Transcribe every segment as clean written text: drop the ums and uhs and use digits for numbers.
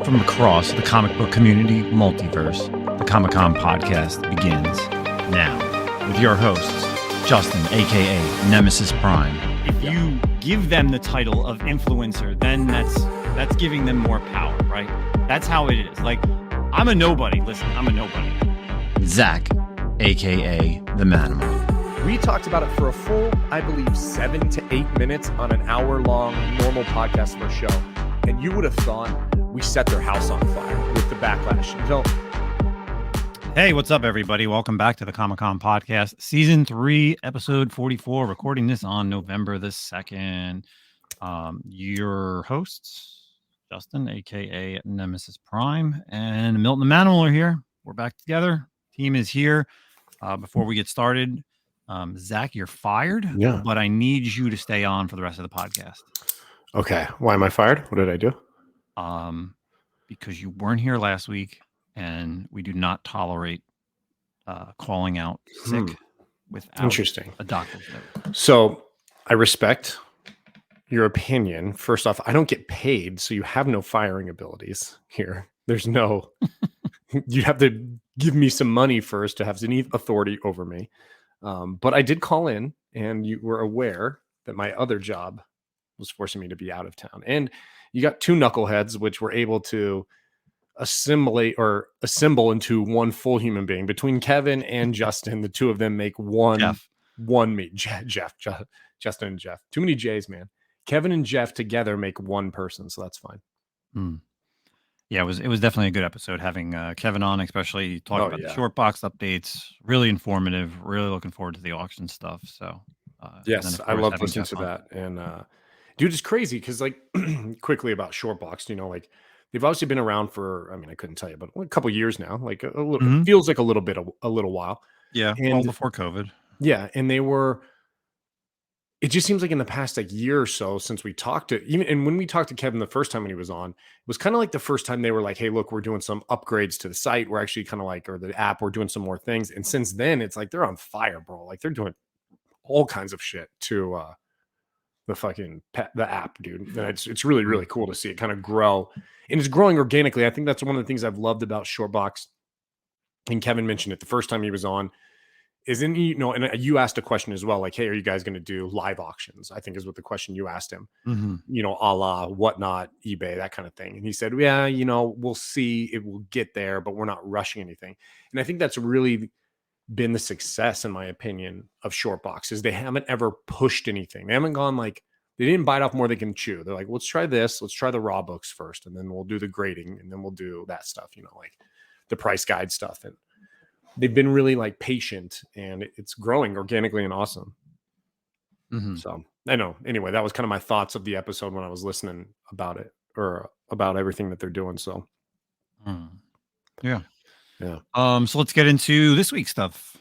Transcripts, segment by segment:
From across the comic book community multiverse, the Comic-Con podcast begins now with your hosts, Justin, aka Nemesis Prime. If you give them the title of influencer, then that's giving them more power, right? That's how it is. Like, I'm a nobody. Listen, I'm a nobody. Zack, aka the Manimal. We talked about it for a full, I believe, 7 to 8 minutes on an hour-long normal podcast for a show. And you would have thought we set their house on fire with the backlash. So, hey, what's up, everybody? Welcome back to the Comic-Con podcast, season 3, episode 44. Recording this on November the 2nd. Your hosts, Justin, aka Nemesis Prime, and Milton the Manimal are here. We're back together. Team is here. Before we get started, Zack, you're fired. Yeah. But I need you to stay on for the rest of the podcast. okay, why am I fired? What did I do? Because you weren't here last week, and we do not tolerate calling out sick without Interesting. a doctor's note. So I respect your opinion. First off, I don't get paid, so you have no firing abilities here. There's no, you have to give me some money first to have any authority over me. But I did call in, and you were aware that my other job was forcing me to be out of town. And you got two knuckleheads, which were able to assemble into one full human being. Between Kevin and Justin, the two of them make one me. Justin and Jeff. Too many J's, man. Kevin and Jeff together make one person, so that's fine. Yeah, it was definitely a good episode having Kevin on, especially talking about the short box updates. Really informative. Really looking forward to the auction stuff. So yes, I love listening to that. And dude, it's crazy because, like, quickly about short box, like they've obviously been around for, I mean, I couldn't tell you, but a couple years now. Like a little, it feels like a little while. Yeah, and, well before COVID. Yeah, and they were. It just seems like in the past year or so since we talked to even, and when we talked to Kevin the first time when he was on, it was kind of like the first time they were like, "Hey, look, we're doing some upgrades to the site. We're actually kind of like, or the app, we're doing some more things." And since then, it's like they're on fire, bro. Like they're doing all kinds of shit to the app, dude. And it's really, really cool to see it kind of grow, and it's growing organically. I think that's one of the things I've loved about Shortbox. And Kevin mentioned it the first time he was on. Isn't he, and you asked a question as well, like, hey, are you guys going to do live auctions? I think is what the question you asked him, a la Whatnot, eBay, that kind of thing. And he said, yeah, we'll see, it will get there, but we're not rushing anything. And I think that's really been the success, in my opinion, of Shortbox, is they haven't ever pushed anything. They haven't gone like, they didn't bite off more than they can chew. They're like, let's try this. Let's try the raw books first. And then we'll do the grading. And then we'll do that stuff, like the price guide stuff. And they've been really like patient, and it's growing organically and awesome. So I know. Anyway, that was kind of my thoughts of the episode when I was listening about it, or about everything that they're doing. So yeah. So let's get into this week's stuff.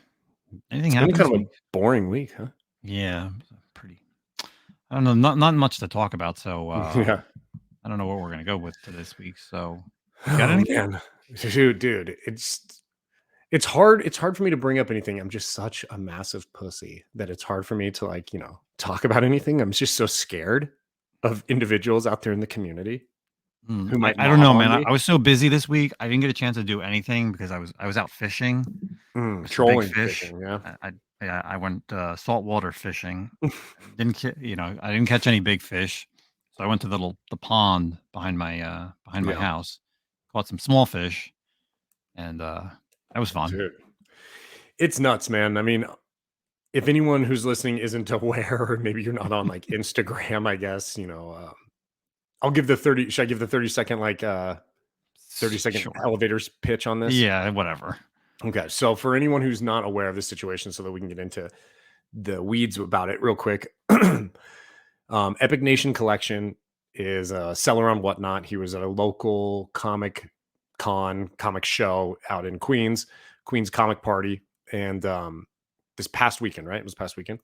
Anything happened? Kind of a boring week, huh? Yeah, pretty. I don't know. Not much to talk about. So yeah, I don't know what we're gonna go with to this week. So got anything? Dude, it's hard. It's hard for me to bring up anything. I'm just such a massive pussy that it's hard for me to talk about anything. I'm just so scared of individuals out there in the community who might. I don't know, man. I was so busy this week. I didn't get a chance to do anything because I was out fishing, trolling fish. Yeah, I went saltwater fishing. I didn't catch any big fish, so I went to the pond behind my house, caught some small fish, and that was fun. Dude, it's nuts, man. I mean, if anyone who's listening isn't aware, or maybe you're not on like Instagram, I guess, I'll give the 30. Should I give the 30-second 30-second Sure. elevators pitch on this? Yeah, whatever. Okay. So for anyone who's not aware of this situation, so that we can get into the weeds about it real quick, Epic Nation Collection is a seller on Whatnot. He was at a local comic show out in Queens Comic Party, and this past weekend, right? It was past weekend.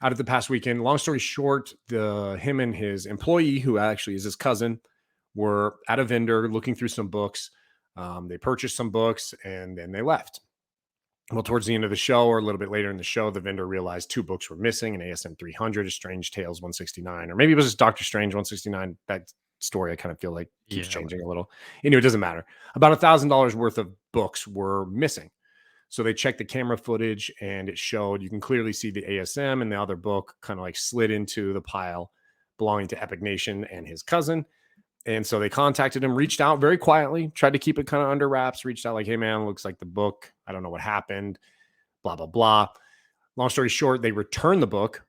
Out of the past weekend, long story short, him and his employee, who actually is his cousin, were at a vendor looking through some books. They purchased some books and then they left. Well, towards the end of the show, or a little bit later in the show, the vendor realized 2 books were missing: an ASM 300, a Strange Tales 169, or maybe it was just Doctor Strange 169. That story, I kind of feel like keeps Yeah, changing a little. Anyway, it doesn't matter. About $1,000 worth of books were missing. So they checked the camera footage and it showed, you can clearly see the ASM and the other book kind of like slid into the pile belonging to Epic Nation and his cousin. And so they contacted him, reached out very quietly, tried to keep it kind of under wraps, reached out like, hey man, looks like the book. I don't know what happened, blah, blah, blah. Long story short, they returned the book.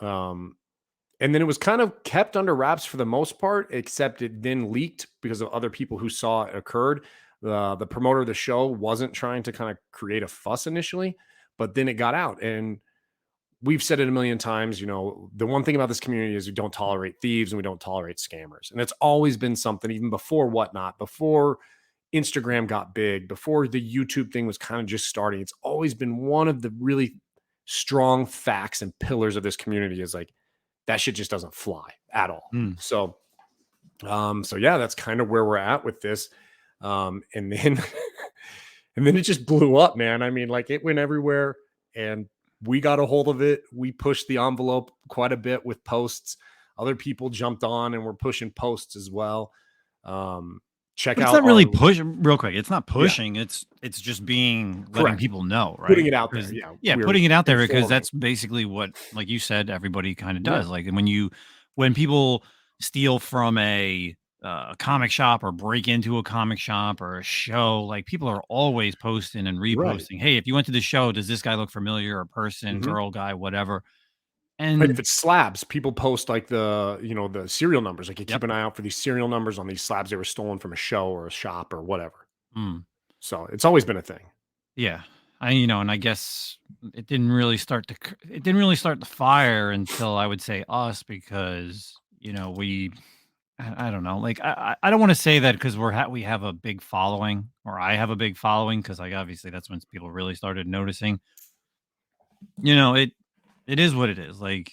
And then it was kind of kept under wraps for the most part, except it then leaked because of other people who saw it occurred. The promoter of the show wasn't trying to kind of create a fuss initially, but then it got out. And we've said it a million times, you know, the one thing about this community is we don't tolerate thieves and we don't tolerate scammers. And it's always been something, even before Whatnot, before Instagram got big, before the YouTube thing was kind of just starting. It's always been one of the really strong facts and pillars of this community is like, that shit just doesn't fly at all. So yeah, that's kind of where we're at with this. And then and then it just blew up, man. I mean, like it went everywhere and we got a hold of it. We pushed the envelope quite a bit with posts. Other people jumped on and were pushing posts as well. Check but out. It's not really pushing. Real quick, it's not pushing. Yeah. It's just letting Correct. people know, right? Putting it out there. Yeah, We're putting it out there because informing. that's basically what, like you said, everybody kind of does. Like when people steal from a comic shop or break into a comic shop or a show, like people are always posting and reposting. Hey, if you went to the show, does this guy look familiar? Or person, girl, guy, whatever. And if it's slabs, people post like the serial numbers. Like you keep an eye out for these serial numbers on these slabs they were stolen from a show or a shop or whatever. So it's always been a thing. Yeah. And I guess it didn't really start the fire until I would say us, because, I don't know. Like, I don't want to say that because we have a big following, or I have a big following, because like obviously that's when people really started noticing. It is what it is. Like,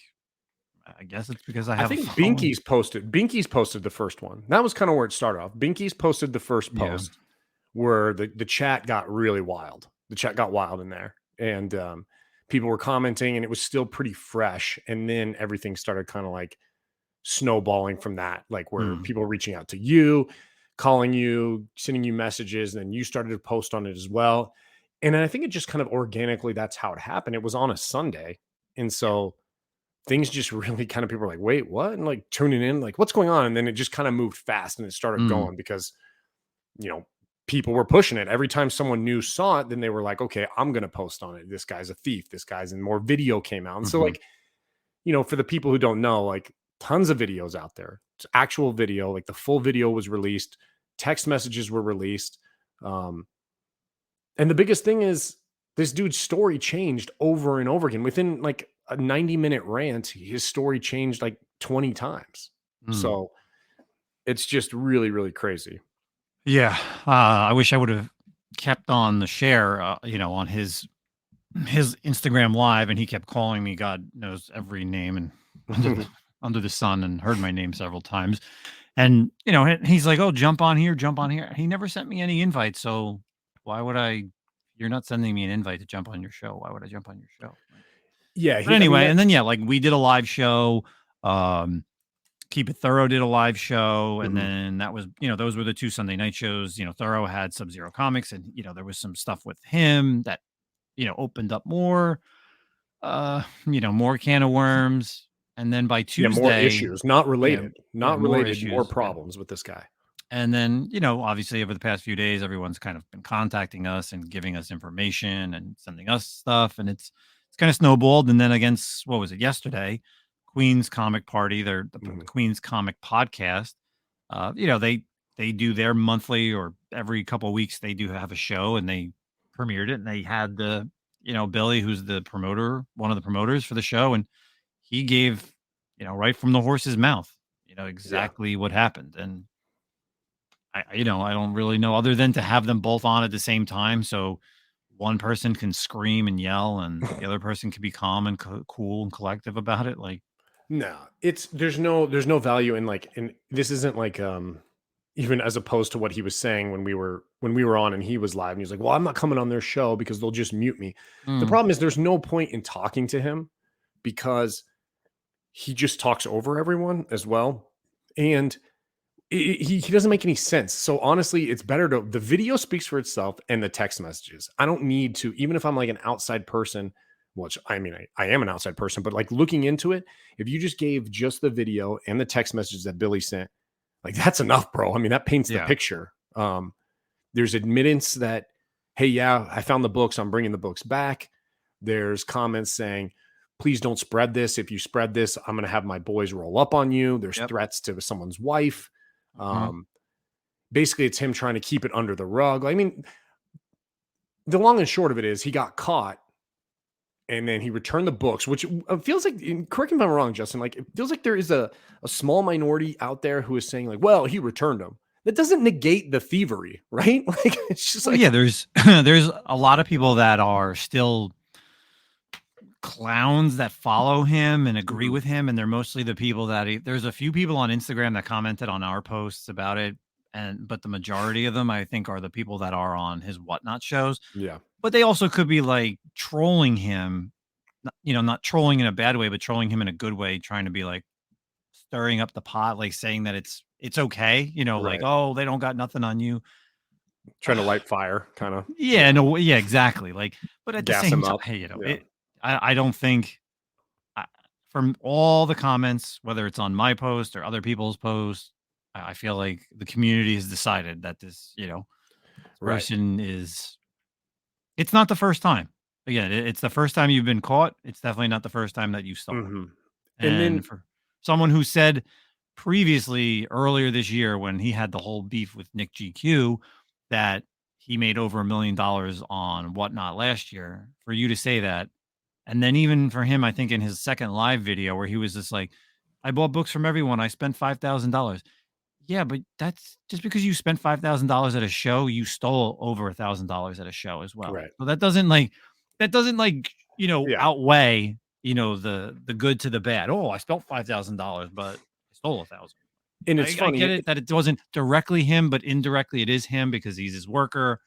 I guess it's because I think Binky's posted the first one. That was kind of where it started off. Binky's posted the first post where the chat got really wild. The chat got wild in there, and people were commenting, and it was still pretty fresh. And then everything started kind of like snowballing from that, like where people were reaching out to you, calling you, sending you messages, and then you started to post on it as well. And I think it just kind of organically, that's how it happened. It was on a Sunday. And so things just really kind of, people were like, wait, what? And like tuning in, like, what's going on? And then it just kind of moved fast and it started going because, people were pushing it. Every time someone new saw it, then they were like, okay, I'm going to post on it. This guy's a thief. This guy's, and more video came out. And so like, for the people who don't know, like tons of videos out there, it's actual video, like the full video was released, text messages were released. And the biggest thing is this dude's story changed over and over again. Within like a 90-minute rant, his story changed like 20 times. So it's just really, really crazy. Yeah. I wish I would have kept on the share, on his Instagram live, and he kept calling me, God knows every name and under the sun, and heard my name several times. And, he's like, oh, jump on here. He never sent me any invites. So why would you're not sending me an invite to jump on your show. Why would I jump on your show? Yeah. But anyway, and then, like we did a live show, Keep It Thorough did a live show. And then that was, those were the 2 Sunday night shows. Thorough had Sub-Zero Comics, and, there was some stuff with him that, opened up more, more can of worms. And then by Tuesday, more issues, not related, issues, more problems with this guy. And then, obviously over the past few days, everyone's kind of been contacting us and giving us information and sending us stuff. And it's kind of snowballed. And then against, what was it, yesterday, Queen's Comic Party, the Queen's Comic Podcast, they do their monthly, or every couple of weeks they do have a show, and they premiered it, and they had the Billy, who's the promoter, one of the promoters for the show, and he gave right from the horse's mouth exactly what happened. And I don't really know, other than to have them both on at the same time, so one person can scream and yell and the other person can be calm and cool and collective about it. Like, no, there's no value in like, and this isn't like even as opposed to what he was saying when we were on and he was live, and he was like, well, I'm not coming on their show because they'll just mute me. The problem is there's no point in talking to him because he just talks over everyone as well. And he doesn't make any sense. So honestly, it's better to the video speaks for itself and the text messages. I don't need to, even if I'm like an outside person, which I mean, I am an outside person, but like looking into it, if you just gave just the video and the text messages that Billy sent, like that's enough, bro. I mean, that paints the picture. There's admittance that, hey, yeah, I found the books. I'm bringing the books back. There's comments saying, please don't spread this. If you spread this, I'm going to have my boys roll up on you. There's threats to someone's wife. Basically, it's him trying to keep it under the rug. I mean, the long and short of it is he got caught and then he returned the books, which feels like, correct me if I'm wrong, Justin, like it feels like there is a small minority out there who is saying like, well, he returned them. That doesn't negate the thievery, right? Like it's just like, yeah, there's a lot of people that are still clowns that follow him and agree with him, and they're mostly the people that there's a few people on Instagram that commented on our posts about it, but the majority of them I think are the people that are on his whatnot shows. Yeah, but they also could be like trolling him, not trolling in a bad way, but trolling him in a good way, trying to be like stirring up the pot, like saying that it's okay, like, oh, they don't got nothing on you, trying to light fire, kind of. Yeah, no, yeah, exactly. Like, but at Gas the same him time, up. hey, I don't think from all the comments, whether it's on my post or other people's posts, I feel like the community has decided that this, person is. It's not the first time. Again, it's the first time you've been caught. It's definitely not the first time that you stole. And And then for someone who said previously, earlier this year, when he had the whole beef with Nick GQ, that he made over $1 million on Whatnot last year, for you to say that. And then even for him, I think in his second live video where he was just like, I bought books from everyone. I spent $5,000. Yeah, but that's just because you spent $5,000 at a show, you stole over $1,000 at a show as well. Right. So that doesn't outweigh, the good to the bad. Oh, I spent $5,000, but I stole 1,000. And it's funny. I get it that it wasn't directly him, but indirectly it is him because he's his worker.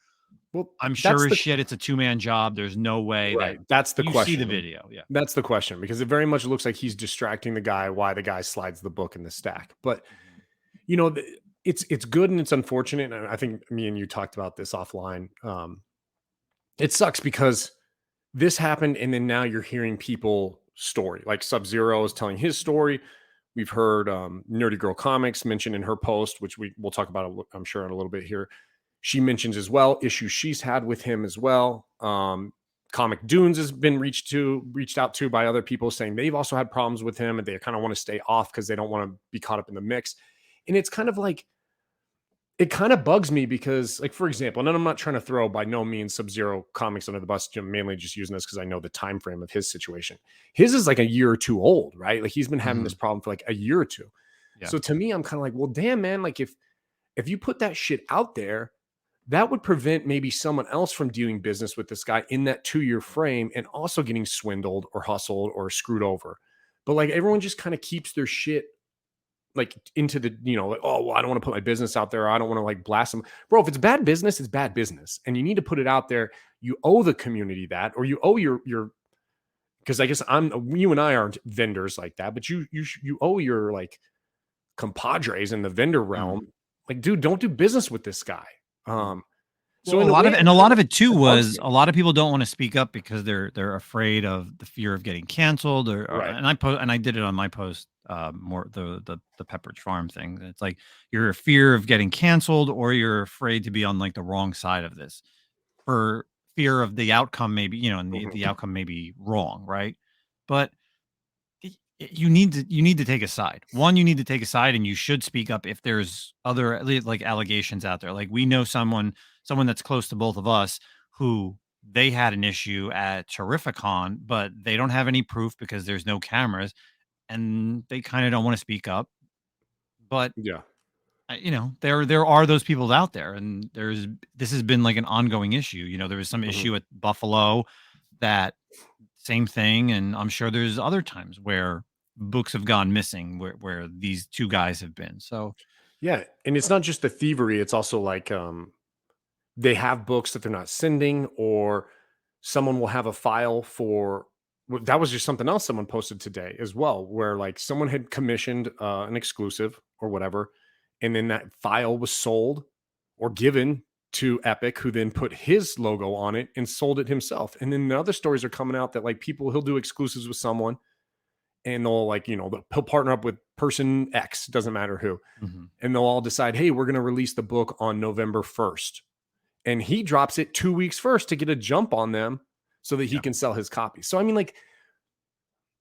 Well, I'm sure as shit it's a two-man job. There's no way that's the question. See the video. Yeah. That's the question, because it very much looks like he's distracting the guy while the guy slides the book in the stack. But it's good and it's unfortunate. And I think me and you talked about this offline. It sucks because this happened, and then now you're hearing people story. Like Sub-Zero is telling his story. We've heard Nerdy Girl Comics mention in her post, which we'll talk about, I'm sure, in a little bit here. She mentions as well issues she's had with him as well. Comic Dunes has been reached out to by other people saying they've also had problems with him and they kind of want to stay off because they don't want to be caught up in the mix. And it's kind of like, it kind of bugs me because, like, for example, and I'm not trying to throw by no means Sub-Zero Comics under the bus, mainly just using this because I know the time frame of his situation. His is like a year or two old, right? Like he's been having this problem for like a year or two. Yeah. So to me, I'm kind of like, well, damn, man, like if you put that shit out there, that would prevent maybe someone else from doing business with this guy in that 2-year frame and also getting swindled or hustled or screwed over. But like everyone just kind of keeps their shit like into the, like, oh, well, I don't want to put my business out there. I don't want to like blast them. Bro, if it's bad business, it's bad business. And you need to put it out there. You owe the community that, or you owe your, because I guess you and I aren't vendors like that, but you owe your like compadres in the vendor realm. Like, dude, don't do business with this guy. So a lot of it too was a lot of people don't want to speak up because they're afraid of the fear of getting canceled and I did it on my post more the Pepperidge Farm thing. It's like you're a fear of getting canceled or you're afraid to be on like the wrong side of this for fear of the outcome, maybe, and the outcome may be wrong, right? But you need to take a side. One, you need to take a side and you should speak up if there's other like allegations out there. Like we know someone that's close to both of us who they had an issue at Terrificon, but they don't have any proof because there's no cameras and they kind of don't want to speak up. But yeah, there are those people out there, and this has been like an ongoing issue. There was some issue at Buffalo that same thing. And I'm sure there's other times where books have gone missing where these two guys have been. So yeah. And it's not just the thievery. It's also like, they have books that they're not sending, or someone will have a file for, that was just something else someone posted today as well, where like someone had commissioned an exclusive or whatever, and then that file was sold or given to Epic, who then put his logo on it and sold it himself. And then the other stories are coming out that like he'll do exclusives with someone and they'll like, he'll partner up with person X, doesn't matter who. Mm-hmm. And they'll all decide, hey, we're going to release the book on November 1st. And he drops it 2 weeks first to get a jump on them so that he can sell his copies. So, I mean, like,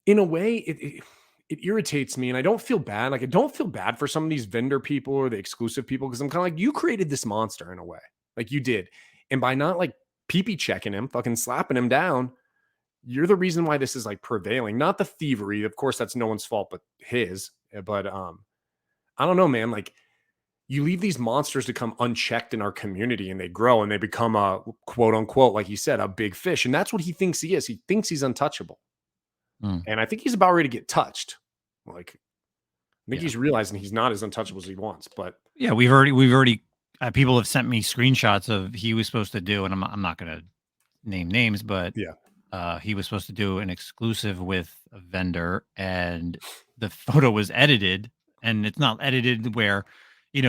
in a way, it irritates me, and I don't feel bad. Like, I don't feel bad for some of these vendor people or the exclusive people, because I'm kind of like, you created this monster in a way. Like, you did. And by not, like, pee-pee checking him, fucking slapping him down, you're the reason why this is, like, prevailing. Not the thievery. Of course, that's no one's fault but his. But I don't know, man. Like, you leave these monsters to come unchecked in our community, and they grow and they become a quote unquote, like he said, a big fish. And that's what he thinks he is. He thinks he's untouchable. And I think he's about ready to get touched. Like, I think he's realizing he's not as untouchable as he wants. But yeah, we've already people have sent me screenshots of he was supposed to do, and I'm not going to name names, but he was supposed to do an exclusive with a vendor, and the photo was edited, and it's not edited where,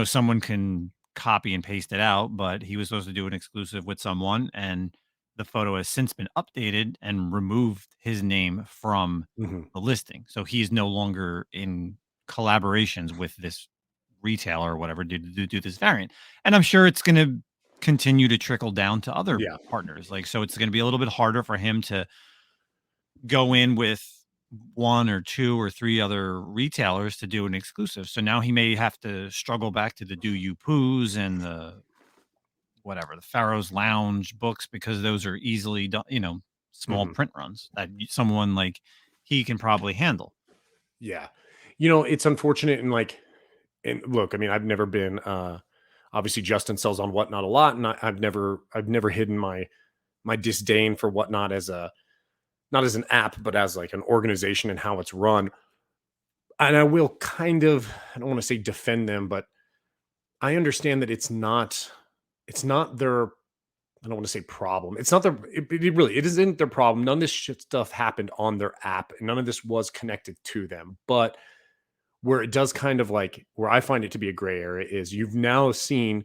someone can copy and paste it out, but he was supposed to do an exclusive with someone, and the photo has since been updated and removed his name from the listing. So he's no longer in collaborations with this retailer or whatever to do this variant. And I'm sure it's going to continue to trickle down to other partners. Like, so it's going to be a little bit harder for him to go in with 1 or 2 or 3 other retailers to do an exclusive. So now he may have to struggle back to the Do You Poos and the Pharaoh's Lounge books, because those are easily done, small print runs that someone like he can probably handle. Yeah. It's unfortunate. And look, I mean, I've never been, obviously Justin sells on Whatnot a lot. And I've never hidden my disdain for Whatnot as not as an app, but as like an organization and how it's run. And I will I don't want to say defend them, but I understand that it's not their, I don't want to say problem. It's not it isn't their problem. None of this stuff happened on their app, and none of this was connected to them. But where it does kind of like, where I find it to be a gray area is you've now seen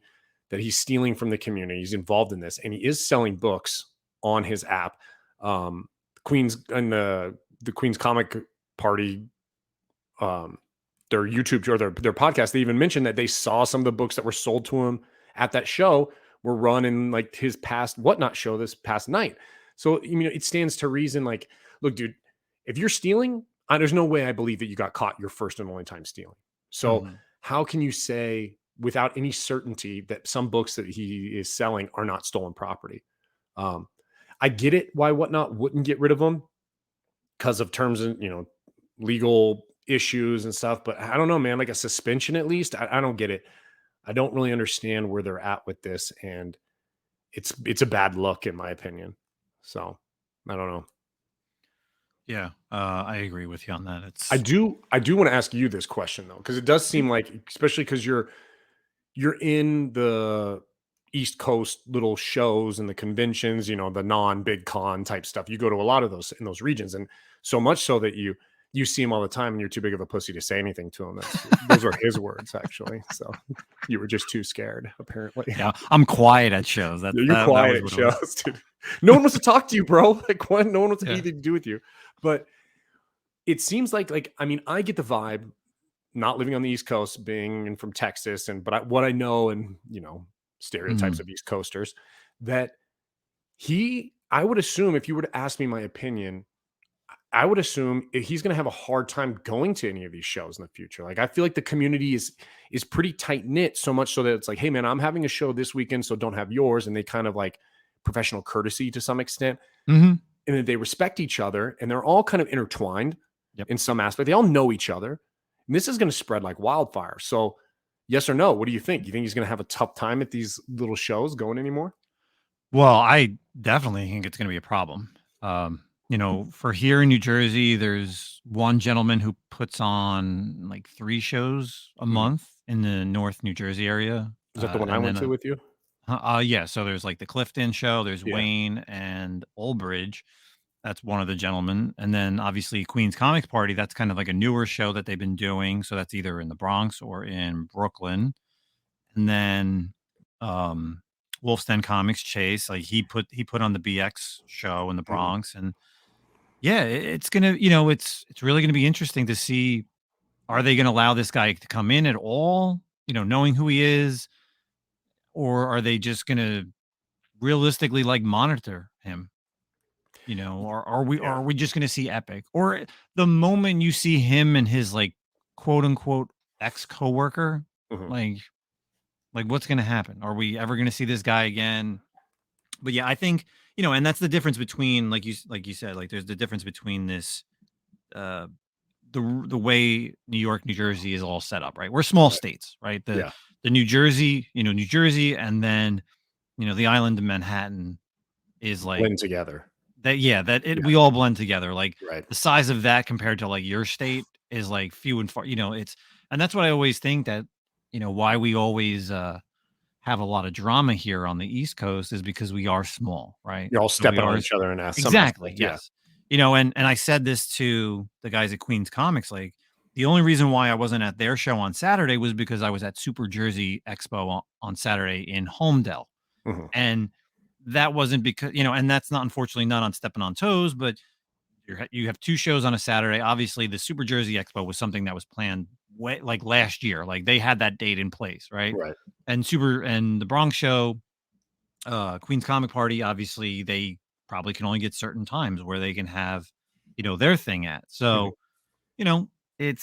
that he's stealing from the community. He's involved in this, and he is selling books on his app. Queen's and the Queen's Comic Party, their YouTube or their podcast, they even mentioned that they saw some of the books that were sold to him at that show were run in like his past Whatnot show this past night. So, it stands to reason. Like, look, dude, if you're stealing, there's no way I believe that you got caught your first and only time stealing. So how can you say without any certainty that some books that he is selling are not stolen property? I get it why Whatnot wouldn't get rid of them because of terms and, legal issues and stuff. But I don't know, man, like a suspension at least. I don't get it. I don't really understand where they're at with this. And it's a bad look in my opinion. So I don't know. Yeah, I agree with you on that. I do want to ask you this question though, because it does seem like, especially because you're in the East Coast little shows and the conventions, the non-big con type stuff. You go to a lot of those in those regions, and so much so that you see him all the time, and you're too big of a pussy to say anything to him. Those are his words, actually. So you were just too scared, apparently. Yeah, I'm quiet at shows. You're quiet at shows, dude. No one wants to talk to you, bro. Like, no one wants anything to do with you. But it seems like I mean, I get the vibe, not living on the East Coast, being from Texas, what I know and stereotypes of East Coasters, that I would assume, if you were to ask me my opinion, I would assume he's going to have a hard time going to any of these shows in the future. Like, I feel like the community is pretty tight knit, so much so that it's like, hey man, I'm having a show this weekend, so don't have yours. And they kind of like professional courtesy to some extent. And then they respect each other, and they're all kind of intertwined in some aspect. They all know each other. And this is going to spread like wildfire. So yes or no? What do you think? You think he's going to have a tough time at these little shows going anymore? Well, I definitely think it's going to be a problem. For here in New Jersey, there's one gentleman who puts on like 3 shows a month in the North New Jersey area. Is that the one I went to with you? Yeah. So there's like the Clifton show, there's Wayne and Olbridge. That's one of the gentlemen. And then obviously Queen's Comics Party, that's kind of like a newer show that they've been doing. So that's either in the Bronx or in Brooklyn. And then Wolf's Den Comics Chase, like he put on the BX show in the Bronx. And yeah, it's gonna, it's really gonna be interesting to see, are they gonna allow this guy to come in at all, knowing who he is, or are they just gonna realistically like monitor him? Or are we just gonna see Epic? Or the moment you see him and his like quote unquote ex coworker, like what's gonna happen? Are we ever gonna see this guy again? But yeah, I think, and that's the difference between, like you said, like there's the difference between this the way New York, New Jersey is all set up, right? We're small states, right? The New Jersey, New Jersey, and then the island of Manhattan is like blend together. We all blend together. Like Right. the size of that compared to like your state is like few and far. And that's what I always think, that why we always have a lot of drama here on the East Coast is because we are small, right? You're all stepping on each other and exactly. Yes. And I said this to the guys at Queen's Comics, like the only reason why I wasn't at their show on Saturday was because I was at Super Jersey Expo on Saturday in Homedale. And that wasn't because, and that's not, unfortunately, not on stepping on toes, but you have two shows on a Saturday. Obviously the Super Jersey Expo was something that was planned like last year, like they had that date in place. Right. And the Bronx show, Queen's Comic Party, obviously they probably can only get certain times where they can have, their thing at. So, it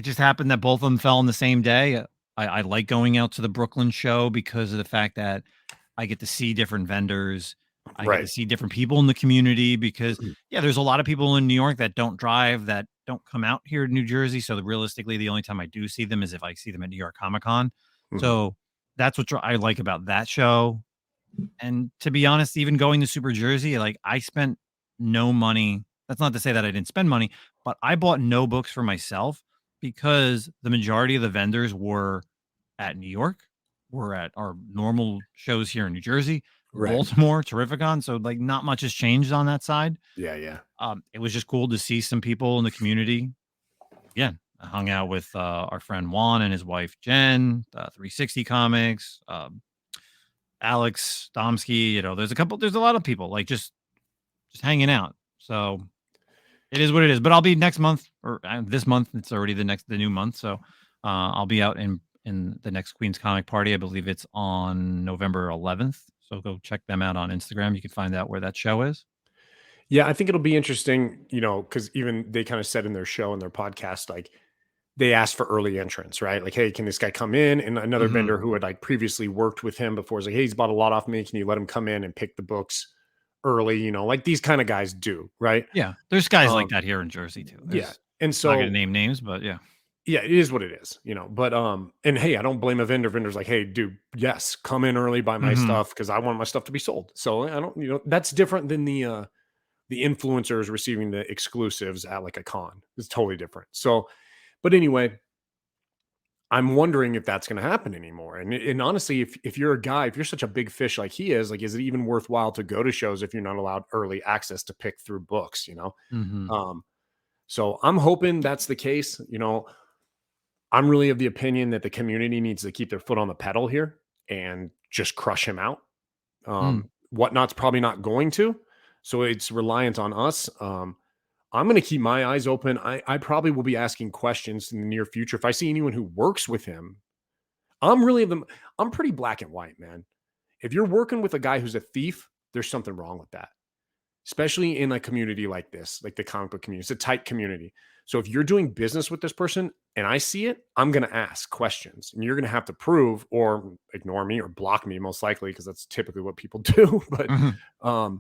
just happened that both of them fell on the same day. I like going out to the Brooklyn show because of the fact that I get to see different vendors. I get to see different people in the community because there's a lot of people in New York that don't drive, that don't come out here to New Jersey. So realistically, the only time I do see them is if I see them at New York Comic Con. So that's what I like about that show. And to be honest, even going to Super Jersey, like I spent no money. That's not to say that I didn't spend money, but I bought no books for myself because the majority of the vendors were at New York. We're at our normal shows here in New Jersey, Baltimore, Terrificon. So like not much has changed on that side. Yeah. It was just cool to see some people in the community. Again, I hung out with our friend Juan and his wife Jen, 360 Comics, Alex Domsky. There's a lot of people like just hanging out. So it is what it is. But I'll be next month, or this month. It's already the new month. So I'll be out in the next Queen's Comic Party. I believe it's on November 11th. So go check them out on Instagram. You can find out where that show is. Yeah, I think it'll be interesting, because even they kind of said in their show and their podcast, like they asked for early entrance, right? Like, hey, can this guy come in? And another vendor who had like previously worked with him before was like, hey, he's bought a lot off me. Can you let him come in and pick the books early? Like these kind of guys do, right? Yeah, there's guys like that here in Jersey too. And so I'm not gonna name names, but yeah, it is what it is, But and hey, I don't blame a vendor. Vendor's like, hey, dude, yes, come in early, buy my stuff because I want my stuff to be sold. So I don't, that's different than the influencers receiving the exclusives at like a con. It's totally different. So, but anyway, I'm wondering if that's going to happen anymore. And honestly, if you're a guy, if you're such a big fish like he is, like, is it even worthwhile to go to shows if you're not allowed early access to pick through books, So I'm hoping that's the case. I'm really of the opinion that the community needs to keep their foot on the pedal here and just crush him out. Whatnot's probably not going to. So it's reliant on us. I'm going to keep my eyes open. I probably will be asking questions in the near future. If I see anyone who works with him, I'm pretty black and white, man. If you're working with a guy who's a thief, there's something wrong with that, especially in a community like this, like the comic book community. It's a tight community. So if you're doing business with this person and I see it, I'm going to ask questions and you're going to have to prove or ignore me or block me most likely, because that's typically what people do. But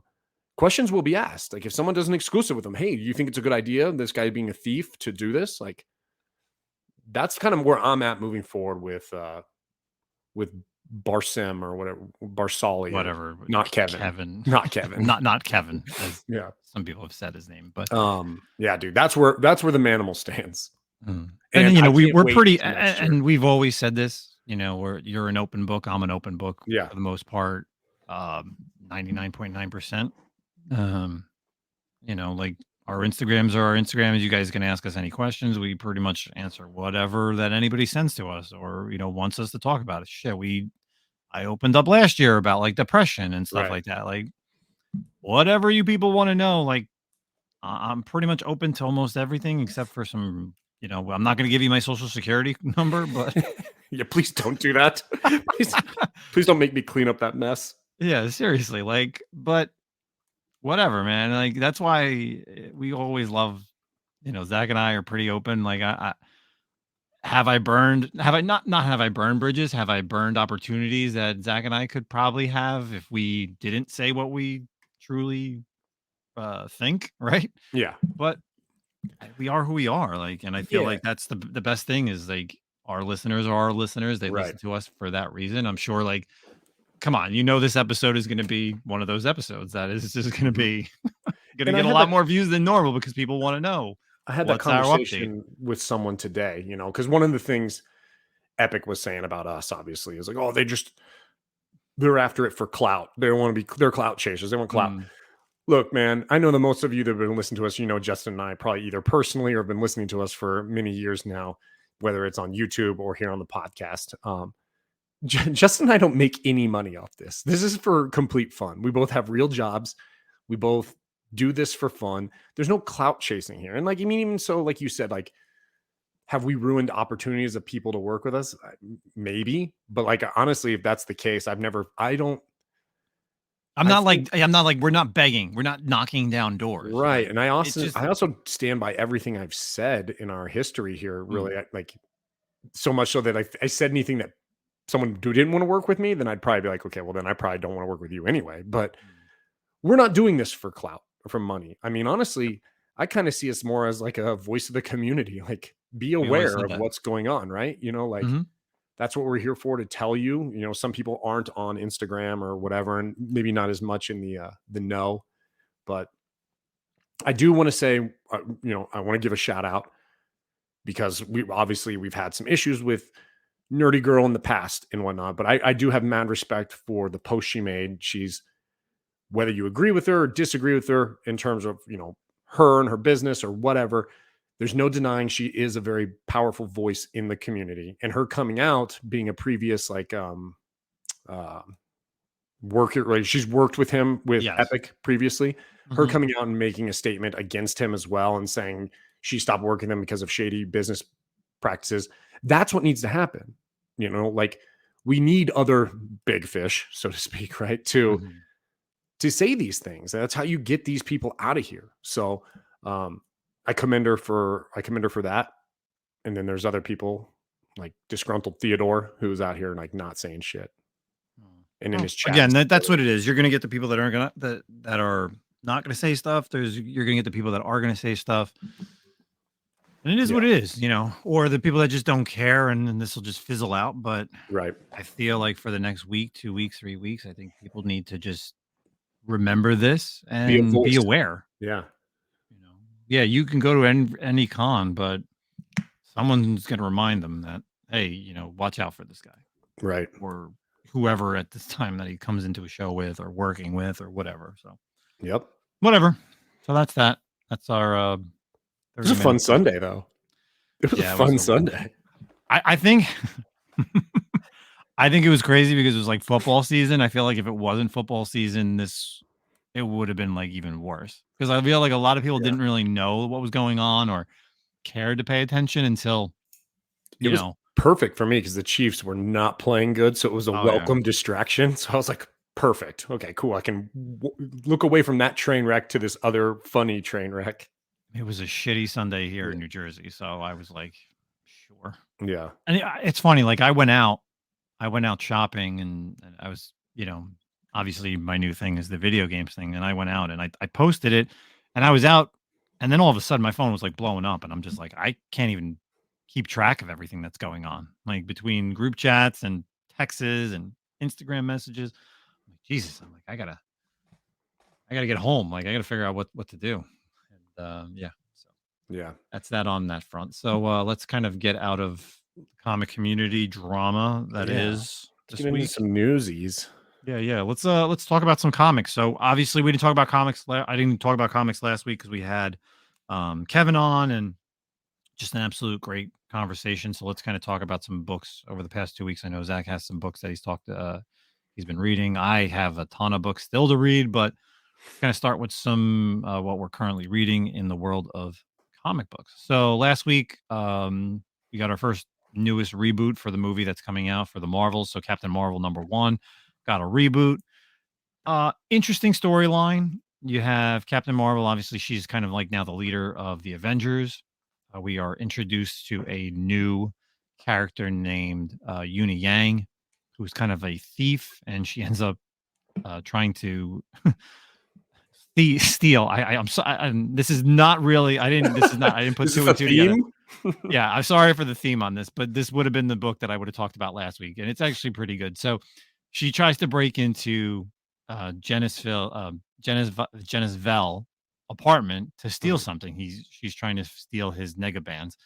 questions will be asked. Like if someone does an exclusive with them, hey, do you think it's a good idea, this guy being a thief, to do this? Like that's kind of where I'm at moving forward with Barsem or whatever, Barsali, whatever, not Kevin, not Kevin, not Kevin, as some people have said his name, but yeah, dude, that's where the Manimal stands. And we're pretty, and we've always said this, you're an open book, I'm an open book, for the most part, 99.9%. like our Instagrams are our Instagrams. You guys can ask us any questions. We pretty much answer whatever that anybody sends to us or, wants us to talk about it. Shit, I opened up last year about like depression and stuff Right. like that. Like whatever you people want to know, like I'm pretty much open to almost everything except for some, I'm not going to give you my social security number, but Yeah, please don't do that. please don't make me clean up that mess. yeah, seriously, like, but whatever, man. Like that's why we always love, Zach and I are pretty open. Like have I burned bridges? Have I burned opportunities that Zach and I could probably have if we didn't say what we truly think, right? Yeah. But we are who we are, like, and I feel Yeah. like that's the best thing is like our listeners are our listeners. They Right. listen to us for that reason. I'm sure, like, come on, this episode is going to be one of those episodes that is just going to be going to And I get a had lot that- more views than normal because people want to know. I had that What's our update? conversation with someone today, because one of the things Epic was saying about us, obviously, is like, oh, they're after it for clout. They want to be, they're clout chasers. They want clout. Look, man, I know that most of you that have been listening to us, Justin and I probably either personally or have been listening to us for many years now, whether it's on YouTube or here on the podcast. Justin and I don't make any money off this. This is for complete fun. We both have real jobs. We both do this for fun. There's no clout chasing here. And like, I mean, even so, like you said, like, have we ruined opportunities of people to work with us? Maybe. But like, honestly, if that's the case, I'm not like, we're not begging. We're not knocking down doors. Right. Like, And I also stand by everything I've said in our history here, really. Like, so much so that I said anything that someone who didn't want to work with me, then I'd probably be like, okay, well, then I probably don't want to work with you anyway. But we're not doing this for clout or for money. I mean, honestly, I kind of see us more as like a voice of the community. Like, be aware of what's going on, right? That's what we're here for, to tell you. Some people aren't on Instagram or whatever, and maybe not as much in the know. But I do want to say, I want to give a shout out because we've had some issues with Nerdy Girl in the past and whatnot. But I do have mad respect for the post she made. She's, whether you agree with her or disagree with her in terms of, her and her business or whatever, there's no denying she is a very powerful voice in the community. And her coming out, being a previous worker, like she's worked with him with Epic previously. Her coming out and making a statement against him as well and saying she stopped working with him because of shady business practices. That's what needs to happen. Like, we need other big fish, so to speak, right? To say these things. That's how you get these people out of here. So I commend her for that. And then there's other people like disgruntled Theodore who's out here like not saying shit. And in his chat, again, that's what it is. You're gonna get the people that aren't gonna that are not gonna say stuff. You're gonna get the people that are gonna say stuff. And it is what it is, or the people that just don't care, and then this will just fizzle out. But right, I feel like for the next week, 2 weeks, 3 weeks, I think people need to just remember this and be aware. Yeah. Yeah, you can go to any con, but someone's going to remind them that, hey, watch out for this guy. Right. Or whoever at this time that he comes into a show with or working with or whatever. So, yep. Whatever. So that's that. That's our, it was a fun Sunday, though. It was a fun Sunday. I think I think it was crazy because it was like football season. I feel like if it wasn't football season, it would have been like even worse, because I feel like a lot of people didn't really know what was going on or cared to pay attention until it was perfect for me because the Chiefs were not playing good, so it was a welcome distraction. So I was like, perfect. Okay, cool. I can look away from that train wreck to this other funny train wreck. It was a shitty Sunday here in New Jersey, so I was like, sure. Yeah. And it's funny, like I went out shopping, and I was, obviously my new thing is the video games thing, and I went out and I posted it, and I was out, and then all of a sudden my phone was like blowing up, and I'm just like, I can't even keep track of everything that's going on, like between group chats and texts and Instagram messages. I'm like, Jesus, I'm like, I gotta get home, like I gotta figure out what to do. And that's that on that front. So let's kind of get out of the comic community drama that is this week. Some newsies. Yeah. Let's talk about some comics. So obviously we didn't talk about comics. I didn't talk about comics last week because we had Kevin on and just an absolute great conversation. So let's kind of talk about some books over the past 2 weeks. I know Zach has some books that he's been reading. I have a ton of books still to read, but kind of start with some what we're currently reading in the world of comic books. So last week, we got our first newest reboot for the movie that's coming out for the Marvels. So Captain Marvel #1 got a reboot. Interesting storyline. You have Captain Marvel. Obviously, she's kind of like now the leader of the Avengers. We are introduced to a new character named Uni Yang, who's kind of a thief, and she ends up trying to steal. I'm sorry. This is not really. I didn't. This is not. I didn't put two and two together. Yeah, I'm sorry for the theme on this, but this would have been the book that I would have talked about last week, and it's actually pretty good. So, she tries to break into Jenna's Vel apartment to steal something. She's trying to steal his negabands,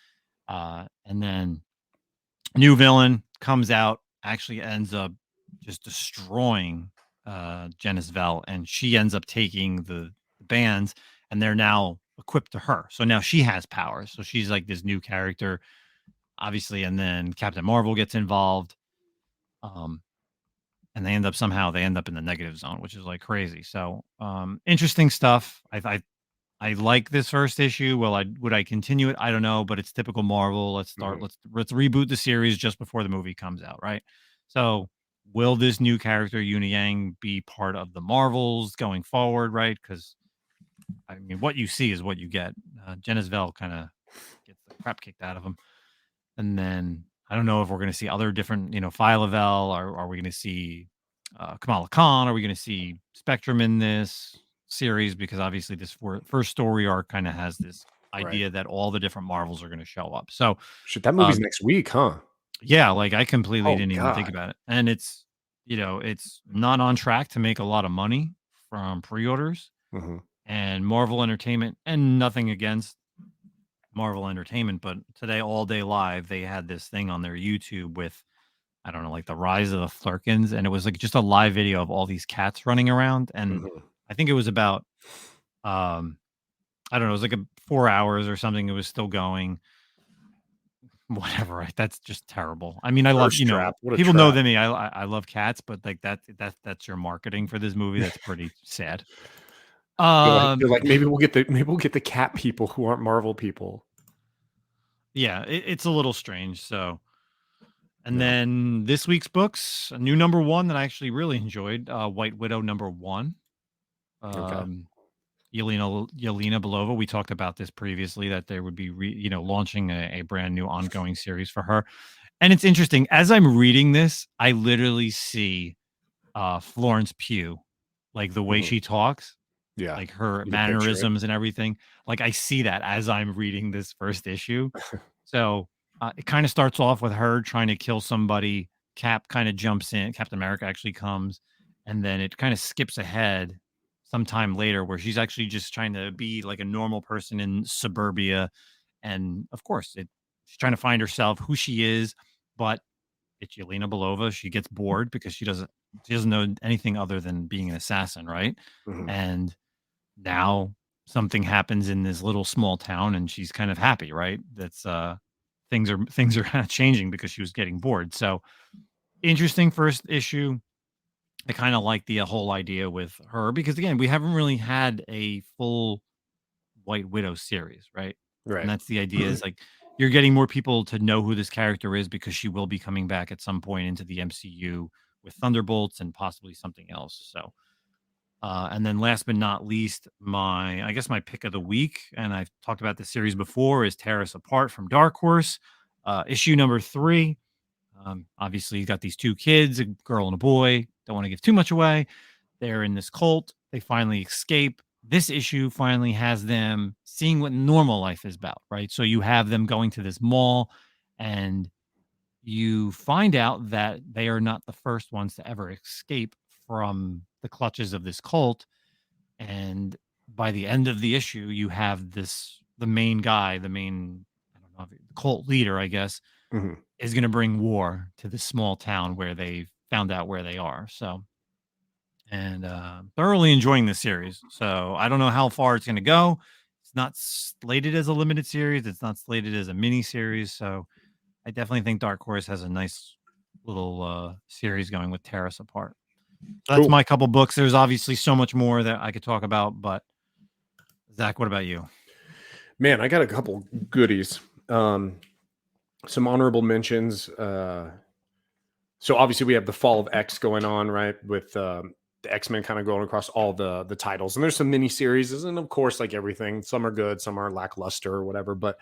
and then new villain comes out. Actually, ends up just destroying Jenna's Vel, and she ends up taking the bands, and they're now equipped to her. So now she has powers. So she's like this new character, obviously. And then Captain Marvel gets involved. And they end up in the negative zone, which is like crazy. So interesting stuff. I like this first issue. Would I continue it? I don't know, but it's typical Marvel. Let's start. Let's reboot the series just before the movie comes out, right? So will this new character Uni Yang be part of the Marvels going forward, right? Because I mean, what you see is what you get. Jenna's Vel kind of gets the crap kicked out of him, and then I don't know if we're going to see other different, Phyla-Vell, or are we going to see Kamala Khan? Are we going to see Spectrum in this series? Because obviously this first story arc kind of has this idea that all the different Marvels are going to show up. So shit, that movie's next week, huh? Yeah, like I completely didn't even think about it. And it's, it's not on track to make a lot of money from pre-orders. And Marvel Entertainment, and nothing against Marvel Entertainment, but today All Day Live, they had this thing on their YouTube with, I don't know, like the rise of the Flurkins, and it was like just a live video of all these cats running around, and I think it was about, I don't know, it was like 4 hours or something. It was still going. Whatever, right? That's just terrible. I mean, I love, people know than me. I love cats, but like that's your marketing for this movie. That's pretty sad. They're like, maybe we'll get the cat people who aren't Marvel people. Yeah, it's a little strange. So, and then this week's books, a new #1 that I actually really enjoyed, White Widow #1. Yelena Belova. We talked about this previously, that there would be launching a brand new ongoing series for her. And it's interesting, as I'm reading this, I literally see Florence Pugh, like the way she talks. Yeah. Like her mannerisms and everything. Like I see that as I'm reading this first issue. So it kind of starts off with her trying to kill somebody. Cap kind of jumps in. Captain America actually comes. And then it kind of skips ahead sometime later where she's actually just trying to be like a normal person in suburbia. And of course, she's trying to find herself, who she is. But it's Yelena Belova. She gets bored because she doesn't know anything other than being an assassin, right? And now something happens in this little small town and she's kind of happy, right? That's things are kind of changing because she was getting bored. So interesting first issue. I kind of like the whole idea with her because again, we haven't really had a full White Widow series, right? And that's the idea, is like you're getting more people to know who this character is because she will be coming back at some point into the MCU with Thunderbolts and possibly something else. So and then last but not least, my pick of the week, and I've talked about this series before, is Tear Us Apart from Dark Horse, issue #3. Obviously, you got these two kids, a girl and a boy. Don't want to give too much away. They're in this cult. They finally escape. This issue finally has them seeing what normal life is about, right? So you have them going to this mall, and you find out that they are not the first ones to ever escape from the clutches of this cult. And by the end of the issue, you have the main guy, I don't know, the cult leader, I guess, is going to bring war to this small town where they found out where they are. So and thoroughly enjoying this series. So I don't know how far it's going to go. It's not slated as a limited series. It's not slated as a mini series. So I definitely think Dark Horse has a nice little series going with Tear Us Apart. So that's Cool. my couple books. There's obviously so much more that I could talk about, but Zach, what about you? Man, I got a couple goodies. Some honorable mentions. So obviously we have the Fall of X going on, right? With the X-Men kind of going across all the titles. And there's some mini series, and of course, like everything, some are good, some are lackluster or whatever. But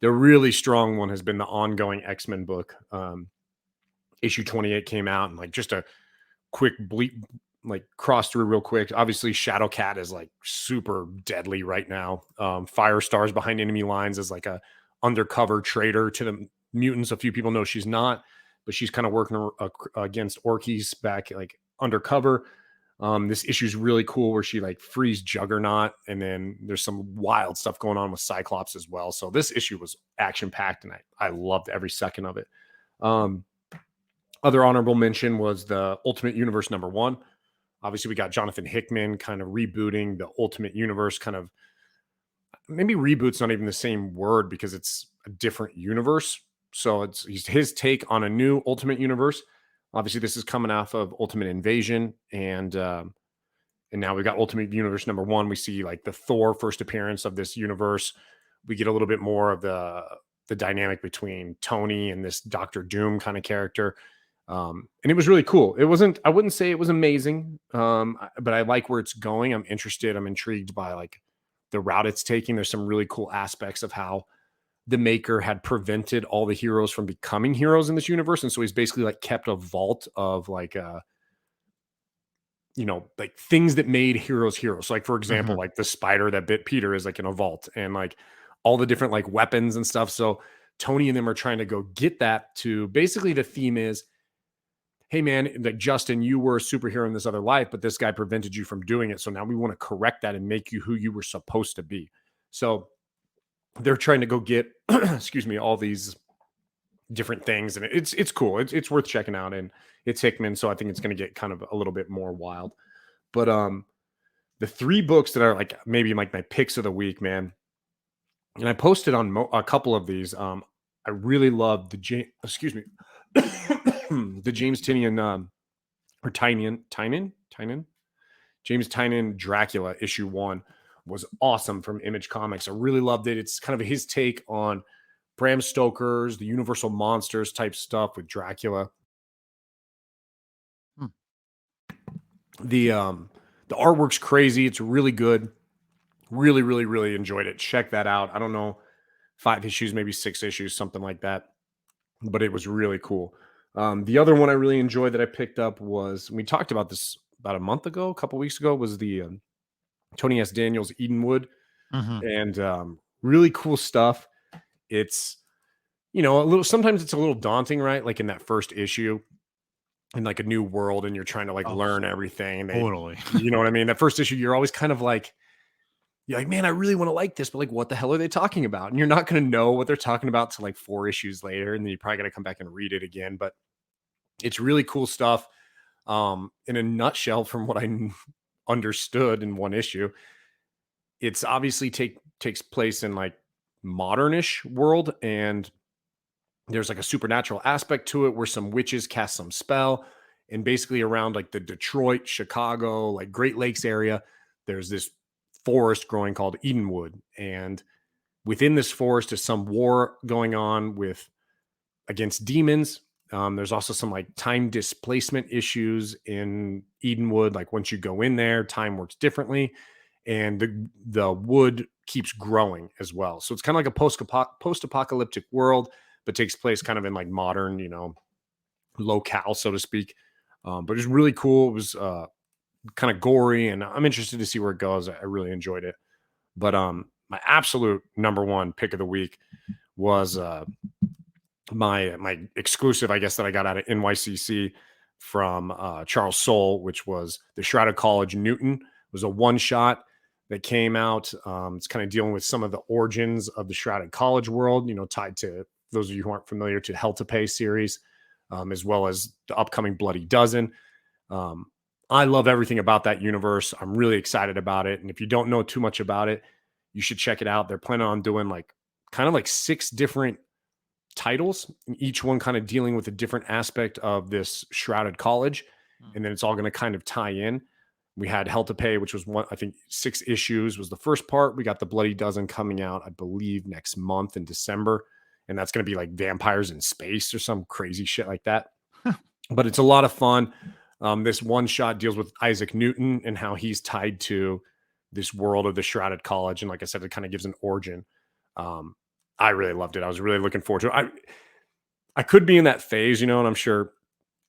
the really strong one has been the ongoing X-Men book. Issue 28 came out, and like just a quick like cross through real quick. Obviously, Shadowcat is like super deadly right now. Firestar's behind enemy lines as like a undercover traitor to the mutants. A few people know she's not, but she's kind of working against Orkies back like undercover. This issue is really cool where she like frees Juggernaut, and then there's some wild stuff going on with Cyclops as well. So this issue was action packed, and I loved every second of it. Other honorable mention was the Ultimate Universe #1. Obviously, we got Jonathan Hickman kind of rebooting the Ultimate Universe. Kind of maybe reboot's not even the same word because it's a different universe. So it's his take on a new Ultimate Universe. Obviously, this is coming off of Ultimate Invasion, and now we've got Ultimate Universe #1. We see like the Thor first appearance of this universe. We get a little bit more of the dynamic between Tony and this Doctor Doom kind of character. And it was really cool. I wouldn't say it was amazing. But I like where it's going. I'm interested. I'm intrigued by like the route it's taking. There's some really cool aspects of how the maker had prevented all the heroes from becoming heroes in this universe. And so he's basically like kept a vault of like, like things that made heroes heroes. So like, for example, like the spider that bit Peter is like in a vault, and like all the different like weapons and stuff. So Tony and them are trying to go get that. To basically the theme is, hey man, like Justin, you were a superhero in this other life, but this guy prevented you from doing it. So now we want to correct that and make you who you were supposed to be. So they're trying to go get, excuse me, all these different things. And it's cool. It's worth checking out. And it's Hickman. So I think it's going to get kind of a little bit more wild. But the 3 books that are like maybe like my picks of the week, man. And I posted on a couple of these. I really love the the James Tynion or Tynion James Tynion Dracula issue 1 was awesome from Image Comics. I really loved it. It's kind of his take on Bram Stoker's the Universal Monsters type stuff with Dracula. The artwork's crazy. It's really good. Really, really, really enjoyed it. Check that out. I don't know, 5 issues, maybe 6 issues, something like that. But it was really cool. The other one I really enjoyed that I picked up was, we talked about this about a couple weeks ago, was the Tony S. Daniels Edenwood. And really cool stuff. It's, sometimes it's a little daunting, right? Like in that first issue, in like a new world, and you're trying to like learn everything. And Totally. You know what I mean? That first issue, you're always kind of like, you're like, man, I really want to like this, but like, what the hell are they talking about? And you're not going to know what they're talking about till like 4 issues later. And then you probably got to come back and read it again. But it's really cool stuff. In a nutshell, from what I understood in 1 issue, it's obviously takes place in like modernish world. And there's like a supernatural aspect to it where some witches cast some spell. And basically around like the Detroit, Chicago, like Great Lakes area, there's this forest growing called Edenwood, and within this forest is some war going on against demons. There's also some like time displacement issues in Edenwood. Like once you go in there, time works differently, and the wood keeps growing as well. So it's kind of like a post-apocalyptic world, but takes place kind of in like modern, locale, so to speak. But it's really cool. It was kind of gory, and I'm interested to see where it goes. I really enjoyed it. But my absolute #1 pick of the week was my exclusive, I guess, that I got out of NYCC from Charles Soule, which was The Shrouded College Newton. It was a 1-shot that came out. It's kind of dealing with some of the origins of the Shrouded College world, tied to, those of you who aren't familiar, to Hell to Pay series, as well as the upcoming Bloody Dozen. I love everything about that universe. I'm really excited about it. And if you don't know too much about it, you should check it out. They're planning on doing like kind of like 6 different titles, and each one kind of dealing with a different aspect of this shrouded college. And then it's all going to kind of tie in. We had Hell to Pay, which was one, I think 6 issues was the first part. We got the Bloody Dozen coming out, I believe, next month in December. And that's going to be like vampires in space or some crazy shit like that. But it's a lot of fun. This one shot deals with Isaac Newton and how he's tied to this world of the shrouded college. And like I said, it kind of gives an origin. I really loved it. I was really looking forward to it. I could be in that phase, and I'm sure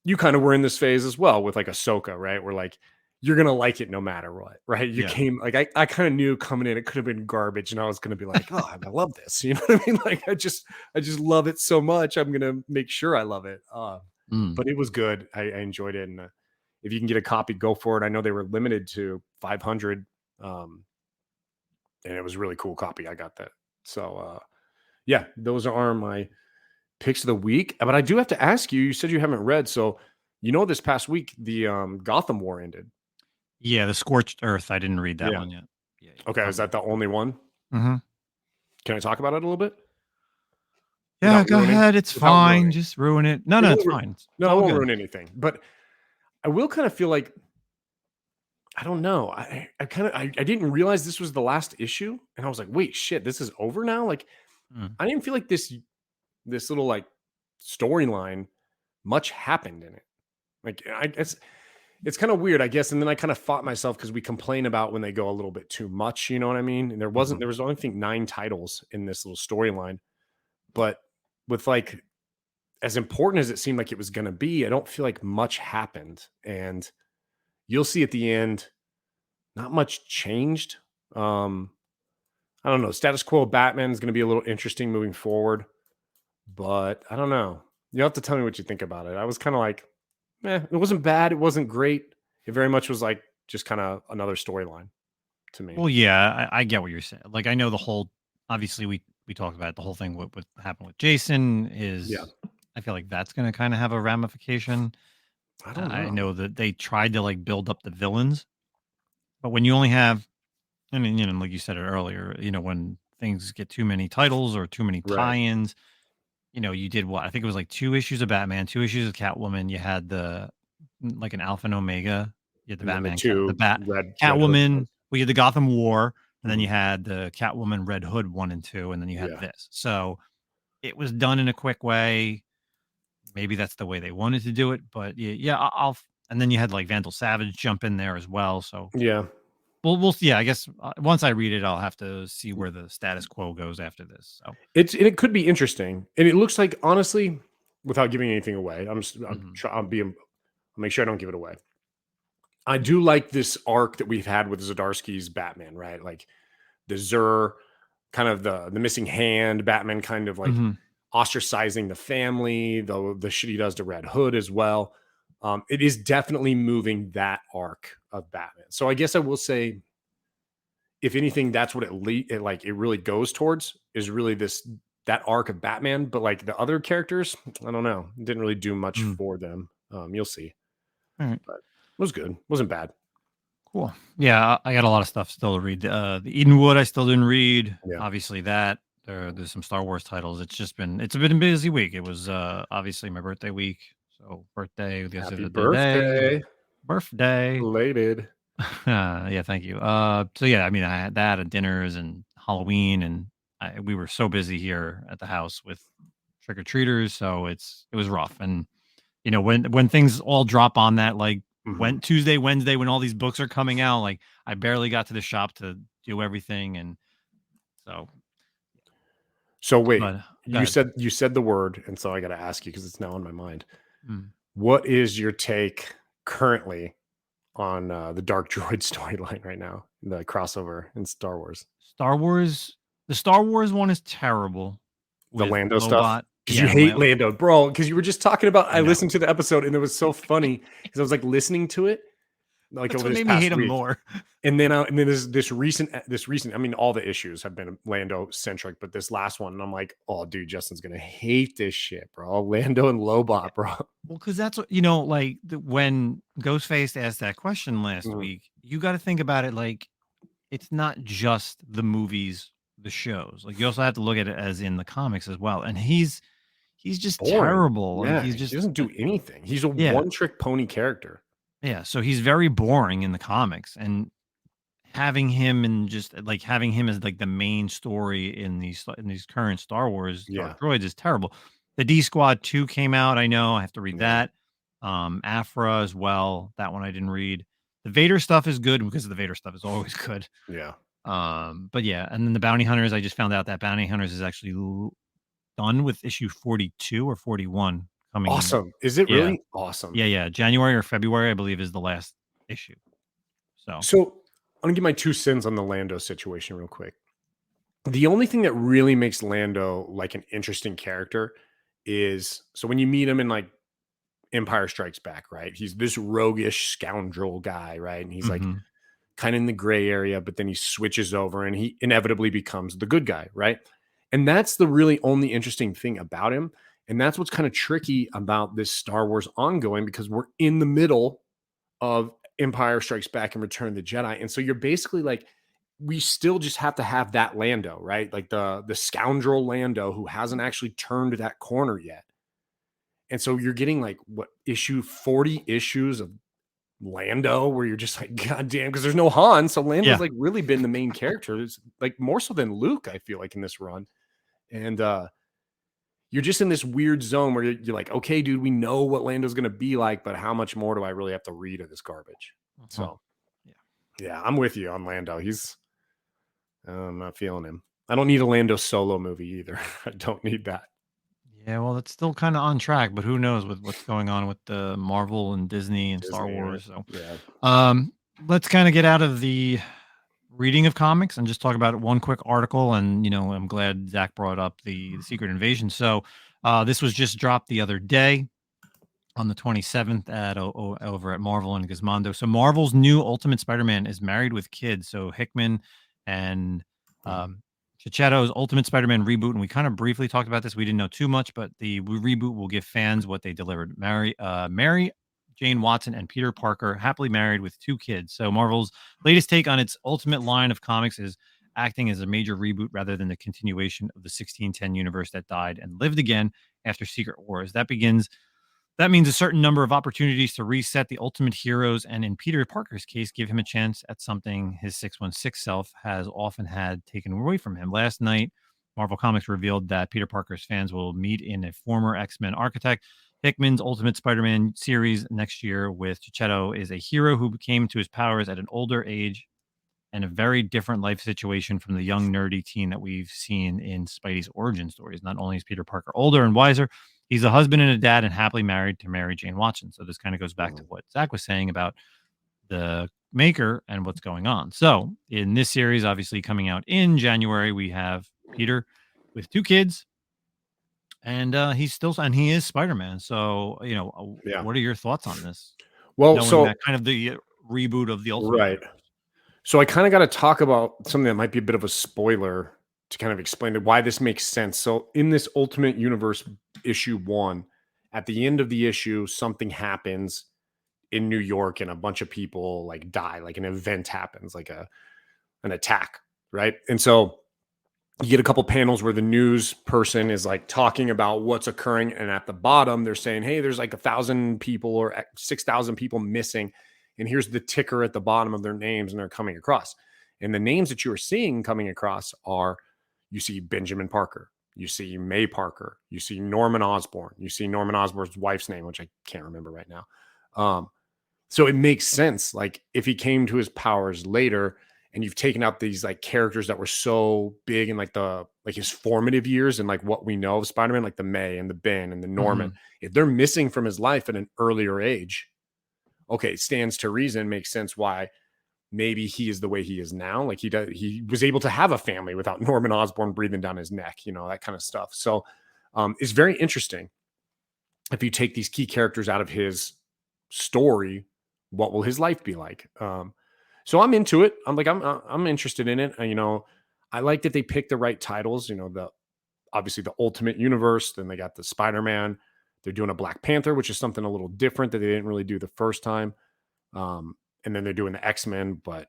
you kind of were in this phase as well with like Ahsoka, right? Where like you're gonna like it no matter what, right? You came like I kind of knew coming in it could have been garbage, and I was gonna be like, oh, I love this. You know what I mean? Like I just love it so much. I'm gonna make sure I love it. But it was good. I enjoyed it, and if you can get a copy, go for it. I know they were limited to 500, and it was a really cool copy. I got that. So yeah, those are my picks of the week. But I do have to ask you. You said you haven't read, so this past week the Gotham War ended. Yeah, the Scorched Earth. I didn't read that one yet. Yeah. Okay, is that the only one? Mm-hmm. Can I talk about it a little bit? Yeah, go ahead. It's fine. Just ruin it. No, it's fine. No, I won't ruin anything. But I will kind of feel like, I don't know. I didn't realize this was the last issue, and I was like, wait, shit, this is over now. Like, I didn't feel like this little like storyline much happened in it. Like, it's kind of weird, I guess. And then I kind of fought myself because we complain about when they go a little bit too much. You know what I mean? And there was only, I think, 9 titles in this little storyline, but with like as important as it seemed like it was going to be, I don't feel like much happened. And you'll see at the end, not much changed. I don't know. Status quo Batman is going to be a little interesting moving forward, but I don't know. You'll have to tell me what you think about it. I was kind of like, it wasn't bad. It wasn't great. It very much was like just kind of another storyline to me. Well, yeah, I get what you're saying. Like, I know the whole, obviously we talked about it, the whole thing what happened with Jason is, I feel like that's going to kind of have a ramification. I don't know. I know that they tried to like build up the villains, but when you only have, I mean, like you said it earlier, when things get too many titles or too many tie-ins, you did what? I think it was like 2 issues of Batman, 2 issues of Catwoman. You had like an Alpha and Omega. You had the and Batman, Catwoman. We had the Gotham War, and then you had the Catwoman Red Hood 1 and 2, and then you had this. So it was done in a quick way. Maybe that's the way they wanted to do it, but I'll. And then you had like Vandal Savage jump in there as well. So we'll see. I guess once I read it, I'll have to see where the status quo goes after this. So it could be interesting, and it looks like, honestly, without giving anything away, I'll make sure I don't give it away. I do like this arc that we've had with Zdarsky's Batman, right? Like the Zur, kind of the missing hand, Batman kind of like ostracizing the family, the shit he does to Red Hood as well. It is definitely moving that arc of Batman. So I guess I will say, if anything, that's what it really goes towards, is really that arc of Batman. But like the other characters, I don't know, didn't really do much for them. You'll see. All right. But it was good. Wasn't bad. Cool. Yeah, I got a lot of stuff still to read. The Edenwood I still didn't read. Yeah. Obviously that. There's some Star Wars titles. It's been a busy week. It was obviously my birthday week. So birthday. Happy birthday. Birthday. Belated. Yeah, thank you. So yeah, I mean, I had that and dinners and Halloween, and we were so busy here at the house with trick or treaters, so it was rough. And when things all drop on that, like when Tuesday, Wednesday, when all these books are coming out, like I barely got to the shop to do everything, and so wait, you said the word, and so I got to ask you because it's now on my mind. What is your take currently on the Dark Droid storyline right now, the crossover in Star Wars? The Star Wars one is terrible. The Lando stuff? Because you hate Lando, bro. Because you were just talking about, I listened to the episode and it was so funny because I was like listening to it like That's over what this made me past hate him week. more. And then this recent, I mean, all the issues have been Lando centric, but this last one, I'm like, oh, dude, Justin's gonna hate this shit, bro. Lando and Lobot, bro. Well, because that's what, like when Ghostface asked that question last Mhm. week, you got to think about it like it's not just the movies, the shows. Like you also have to look at it as in the comics as well. And he's just Boring. terrible. Like Yeah, he's he just doesn't do anything. He's a yeah, one-trick pony character. yeah. So he's very boring in the comics, and having him as like the main story in these current Star Wars Yeah. Dark Droids is terrible. The D Squad 2 came out. I know I have to read Yeah. that. Afra as well. That one I didn't read. The Vader stuff is good because the Vader stuff is always good. Yeah. But yeah, and then the Bounty Hunters, I just found out that Bounty Hunters is actually done with issue 42 or 41 coming in. Awesome. Is it Yeah. really awesome? Yeah. January or February, I believe, is the last issue. So I'm gonna give my 2 cents on the Lando situation real quick. The only thing that really makes Lando like an interesting character is so when you meet him in like Empire Strikes Back, right? He's this roguish scoundrel guy, right? And he's like Mhm. kind of in the gray area, but then he switches over and he inevitably becomes the good guy, right? And that's the really only interesting thing about him. And that's what's kind of tricky about this Star Wars ongoing because we're in the middle of Empire Strikes Back and Return of the Jedi. And so you're basically like, we still just have to have that Lando, right? Like the scoundrel Lando who hasn't actually turned that corner yet. And so you're getting like what 40 issues of Lando where you're just like, God damn, because there's no Han. So Lando's like really been the main character. It's like more so than Luke, I feel like, in this run. And you're just in this weird zone where you're like, okay, dude, we know what Lando's gonna be like, but how much more do I really have to read of this garbage? So yeah, I'm with you on Lando. I'm not feeling him. I don't need a Lando solo movie either. I don't need that. Yeah, well, it's still kind of on track, but who knows with what's going on with the Marvel and Disney and Star Disney, right? Wars. So, Yeah. let's kind of get out of the reading of comics and just talk about one quick article. And I'm glad Zach brought up the Secret Invasion. So, this was just dropped the other day on the 27th over at Marvel and Gizmodo. So, Marvel's new Ultimate Spider-Man is married with kids. So Hickman and Chichetto's Ultimate Spider-Man reboot, and we kind of briefly talked about this. We didn't know too much, but the reboot will give fans what they delivered. Mary Jane Watson and Peter Parker happily married with 2 kids. So Marvel's latest take on its Ultimate line of comics is acting as a major reboot rather than the continuation of the 1610 universe that died and lived again after Secret Wars. That means a certain number of opportunities to reset the ultimate heroes, and in Peter Parker's case, give him a chance at something his 616 self has often had taken away from him. Last night, Marvel Comics revealed that Peter Parker's fans will meet in a former X-Men architect. Hickman's Ultimate Spider-Man series next year with Chichetto is a hero who came to his powers at an older age and a very different life situation from the young nerdy teen that we've seen in Spidey's origin stories. Not only is Peter Parker older and wiser, he's a husband and a dad and happily married to Mary Jane Watson. So this kind of goes back to what Zach was saying about the maker and what's going on. So in this series, obviously coming out in January, we have Peter with 2 kids, and he is Spider-Man. So what are your thoughts on this? Well, Knowing so that kind of the reboot of the Ultimate right. Universe. So I kind of got to talk about something that might be a bit of a spoiler to kind of explain why this makes sense. So in this Ultimate Universe issue 1, at the end of the issue, something happens in New York and a bunch of people like die, like an event happens, like an attack, right? And so you get a couple panels where the news person is like talking about what's occurring, and at the bottom they're saying, hey, there's like 1,000 people or 6,000 people missing, and here's the ticker at the bottom of their names, and they're coming across. And the names that you are seeing coming across are, you see Benjamin Parker, you see May Parker, you see Norman Osborn, you see Norman Osborn's wife's name, which I can't remember right now. So it makes sense. Like if he came to his powers later and you've taken out these like characters that were so big in like his formative years and like what we know of Spider-Man, like the May and the Ben and the Norman, if they're missing from his life at an earlier age, okay, it stands to reason, makes sense why maybe he is the way he is now. Like he was able to have a family without Norman Osborn breathing down his neck, that kind of stuff. So it's very interesting if you take these key characters out of his story, what will his life be like? So I'm into it. I'm interested in it. I like that they picked the right titles. Obviously the Ultimate Universe. Then they got the Spider-Man. They're doing a Black Panther, which is something a little different that they didn't really do the first time. And then they're doing the X-Men, but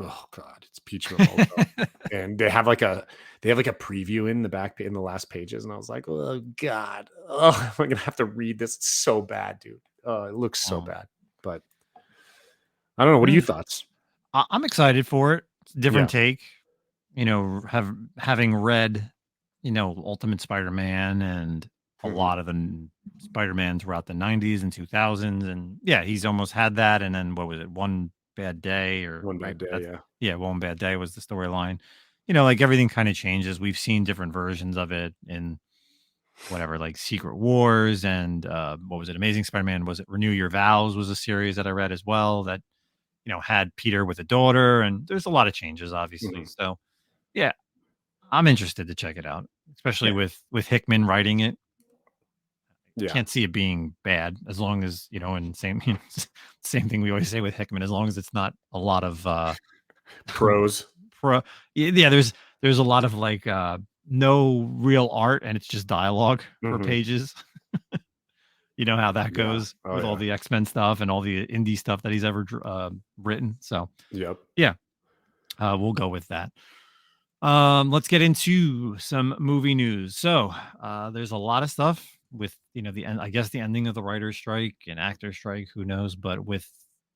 oh god, it's Peach Revolta. And they have like a preview in the last pages, and I was like, oh god, oh, I'm gonna have to read this. It's so bad, dude. It looks so bad. But I don't know. What are your thoughts? I'm excited for it. It's a different Yeah. take. Having read, Ultimate Spider-Man and a lot of the Spider-Man throughout the 90s and 2000s. And yeah, he's almost had that. And then what was it? One Bad Day or One Bad Day, yeah. One Bad Day was the storyline. Like everything kind of changes. We've seen different versions of it in whatever, like Secret Wars and what was it? Amazing Spider-Man. Was it Renew Your Vows was a series that I read as well that, had Peter with a daughter, and there's a lot of changes, obviously. So yeah, I'm interested to check it out, especially Yeah. with Hickman writing it. Yeah. Can't see it being bad as long as, and same thing we always say with Hickman, as long as it's not a lot of Pros. Yeah, there's a lot of like no real art and it's just dialogue for pages. You know how that goes with all the X-Men stuff and all the indie stuff that he's ever written. So yeah, we'll go with that. Let's get into some movie news. So there's a lot of stuff with the end, I guess the ending of the writer's strike and actor strike, who knows, but with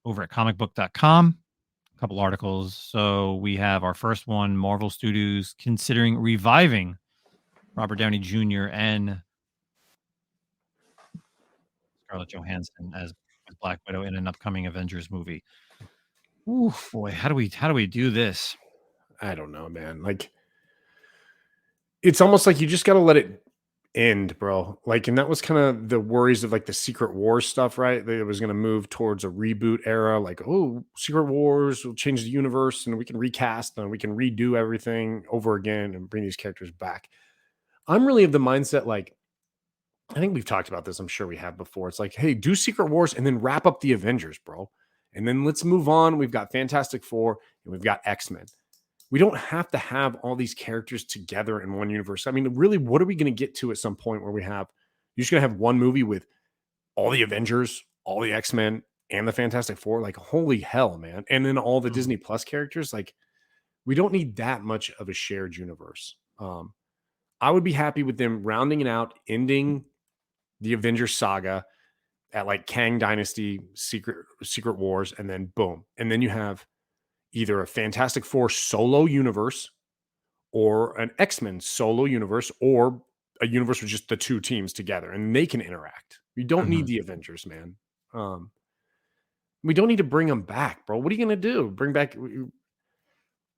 over at comicbook.com, a couple articles. So we have our first one: Marvel Studios considering reviving Robert Downey Jr. and Scarlett Johansson as Black Widow in an upcoming Avengers movie. Ooh, boy, how do we do this? I don't know, man. Like, it's almost like you just got to let it end, bro. Like, and that was kind of the worries of like the Secret Wars stuff, right? That it was going to move towards a reboot era. Like, oh, Secret Wars will change the universe and we can recast and we can redo everything over again and bring these characters back. I'm really of the mindset, like, I think we've talked about this. I'm sure we have before. It's like, hey, do Secret Wars and then wrap up the Avengers, bro. And then let's move on. We've got Fantastic Four and we've got X-Men. We don't have to have all these characters together in one universe. I mean, really, what are we going to get to at some point where you're just going to have one movie with all the Avengers, all the X-Men, and the Fantastic Four? Like, holy hell, man. And then all the Disney Plus characters. Like, we don't need that much of a shared universe. I would be happy with them rounding it out, ending the Avengers saga at like Kang Dynasty, Secret Wars, and then boom. And then you have either a Fantastic Four solo universe or an X-Men solo universe or a universe with just the two teams together and they can interact. We don't need the Avengers, man. We don't need to bring them back, bro. What are you going to do? Bring back?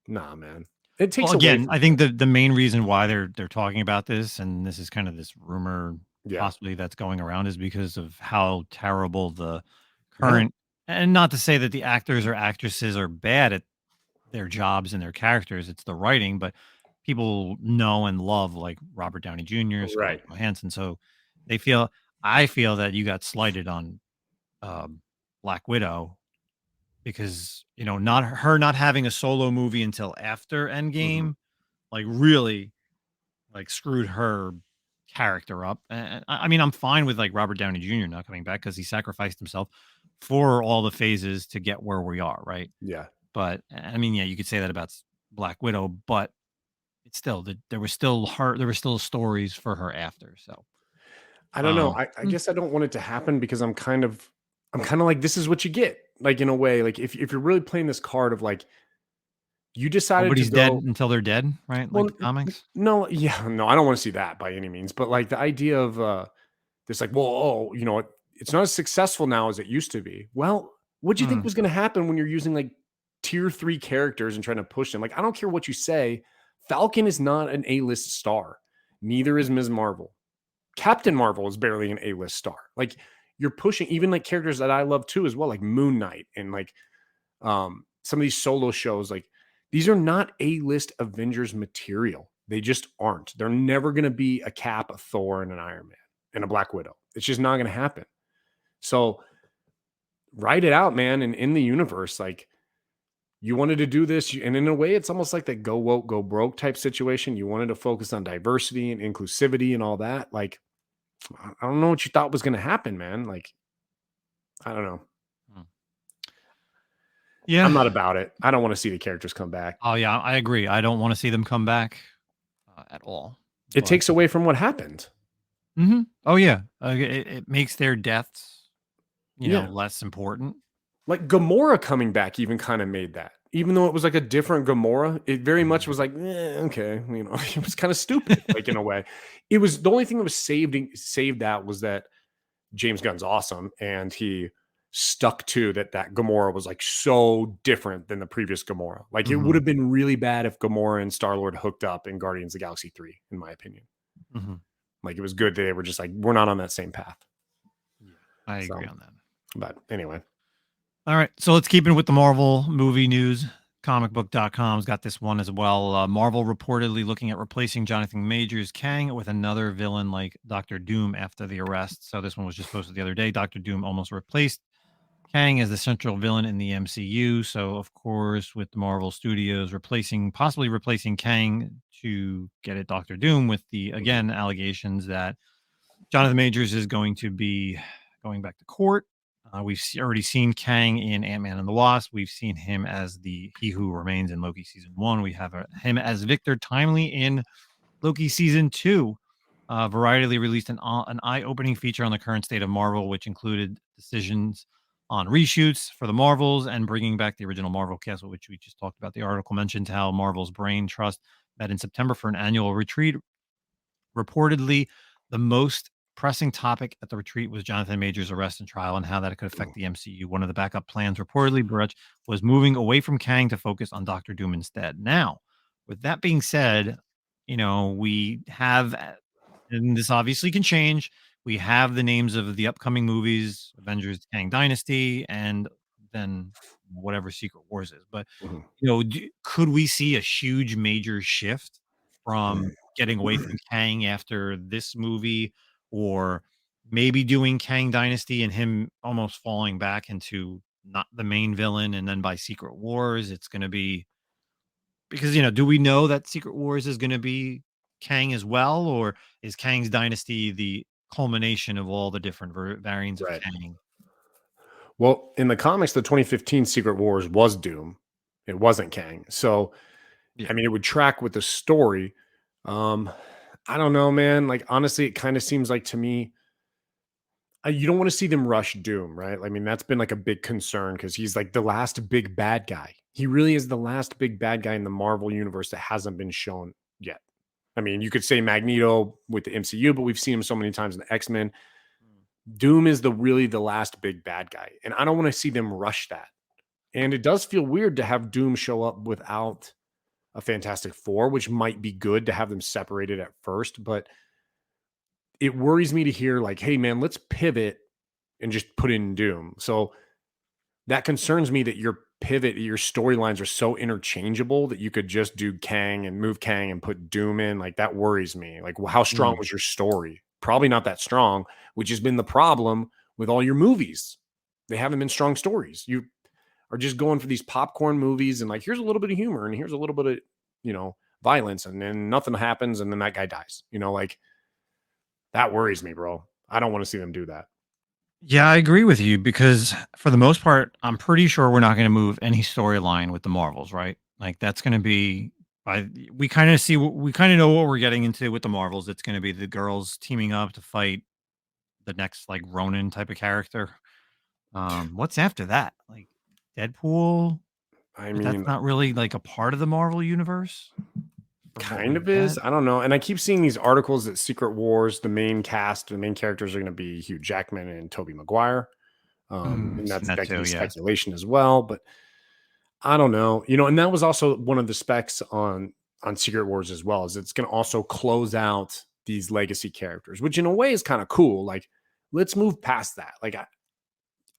Nah, man. It takes again, I think the main reason why they're talking about this, and this is kind of this rumor possibly that's going around, is because of how terrible the current, and not to say that the actors or actresses are bad at their jobs and their characters, it's the writing, but people know and love like Robert Downey Jr., Scarlett Johansson. So I feel that you got slighted on Black Widow because not having a solo movie until after Endgame, like really like screwed her character up. And I mean, I'm fine with like Robert Downey Jr. not coming back because he sacrificed himself for all the phases to get where we are, right? Yeah. But I mean, yeah, you could say that about Black Widow, but it's still there was still stories for her after. So I don't know. I guess I don't want it to happen because I'm kind of like, this is what you get. Like, in a way, like if you're really playing this card of like, you decided nobody's to go dead until they're dead, right? Like the comics. No, yeah, no, I don't want to see that by any means. But like the idea of this, like, well, oh, it's not as successful now as it used to be. Well, what do you think was going to happen when you're using like tier 3 characters and trying to push them? Like, I don't care what you say. Falcon is not an A-list star. Neither is Ms. Marvel. Captain Marvel is barely an A-list star. Like, you're pushing even like characters that I love too as well, like Moon Knight and like some of these solo shows. Like, these are not A-list Avengers material. They just aren't. They're never going to be a Cap, a Thor, and an Iron Man and a Black Widow. It's just not going to happen. So write it out, man. And in the universe, like, you wanted to do this, and in a way, it's almost like that go woke, go broke type situation. You wanted to focus on diversity and inclusivity and all that. Like, I don't know what you thought was going to happen, man. Like, I don't know. Yeah. I'm not about it. I don't want to see the characters come back. Oh yeah, I agree. I don't want to see them come back at all. It takes away from what happened. Oh yeah, it makes their deaths, less important. Like Gamora coming back even kind of made that. Even though it was like a different Gamora, it very much was like, okay, it was kind of stupid, like in a way. It was the only thing that was saved that was that James Gunn's awesome, and he stuck to that Gamora was like so different than the previous Gamora. Like it would have been really bad if Gamora and Star-Lord hooked up in Guardians of the Galaxy 3, in my opinion. Like it was good that they were just like, we're not on that same path. I agree on that. But anyway. All right. So let's keep it with the Marvel movie news. Comicbook.com's got this one as well. Marvel reportedly looking at replacing Jonathan Majors Kang with another villain like Doctor Doom after the arrest. So this one was just posted the other day. Doctor Doom almost replaced Kang as the central villain in the MCU. So of course, with the Marvel Studios possibly replacing Kang to get at Doctor Doom, with the allegations that Jonathan Majors is going to be going back to court. We've already seen Kang in Ant-Man and the Wasp. We've seen him as He Who Remains in Loki season 1. We have him as Victor Timely in Loki season 2. Variety released an eye-opening feature on the current state of Marvel, which included decisions on reshoots for the Marvels and bringing back the original Marvel cast, which we just talked about. The article mentioned how Marvel's Brain Trust met in September for an annual retreat. Reportedly, the most pressing topic at the retreat was Jonathan Majors' arrest and trial and how that could affect the MCU. One of the backup plans, reportedly, Burch, was moving away from Kang to focus on Doctor Doom instead. Now, with that being said, we have, and this obviously can change, we have the names of the upcoming movies, Avengers, Kang Dynasty, and then whatever Secret Wars is. But, could we see a huge major shift from getting away from Kang after this movie, or maybe doing Kang Dynasty and him almost falling back into not the main villain, and then by Secret Wars it's going to be, because do we know that Secret Wars is going to be Kang as well, or is Kang's Dynasty the culmination of all the different variants of Kang? Well, in the comics, the 2015 Secret Wars was Doom. It wasn't Kang. So, I mean, it would track with the story. I don't know, man. Like, honestly, it kind of seems like to me, you don't want to see them rush Doom, right? I mean, that's been like a big concern because he's like the last big bad guy. He really is the last big bad guy in the Marvel universe that hasn't been shown yet. I mean, you could say Magneto with the MCU, but we've seen him so many times in the X-Men. Doom is really the last big bad guy, and I don't want to see them rush that. And it does feel weird to have Doom show up without a Fantastic Four, which might be good to have them separated at first, but it worries me to hear like, hey man, let's pivot and just put in Doom. So that concerns me that your storylines are so interchangeable that you could just do Kang and move Kang and put Doom in. Like that worries me. Like, well, how strong was your story? Probably not that strong, which has been the problem with all your movies. They haven't been strong stories. You are just going for these popcorn movies and like, here's a little bit of humor and here's a little bit of, violence, and then nothing happens and then that guy dies. Like that worries me, bro. I don't want to see them do that. Yeah, I agree with you, because for the most part, I'm pretty sure we're not going to move any storyline with the Marvels, right? Like that's going to be, we kind of know what we're getting into with the Marvels. It's going to be the girls teaming up to fight the next like Ronin type of character. What's after that? Like Deadpool? I But mean, that's not really like a part of the Marvel universe. kind of is. I don't know. And I keep seeing these articles that Secret Wars, the main characters are going to be Hugh Jackman and Tobey Maguire. And that could be speculation as well. But I don't know. And that was also one of the specs on Secret Wars as well, is it's going to also close out these legacy characters, which in a way is kind of cool. Like, let's move past that. Like,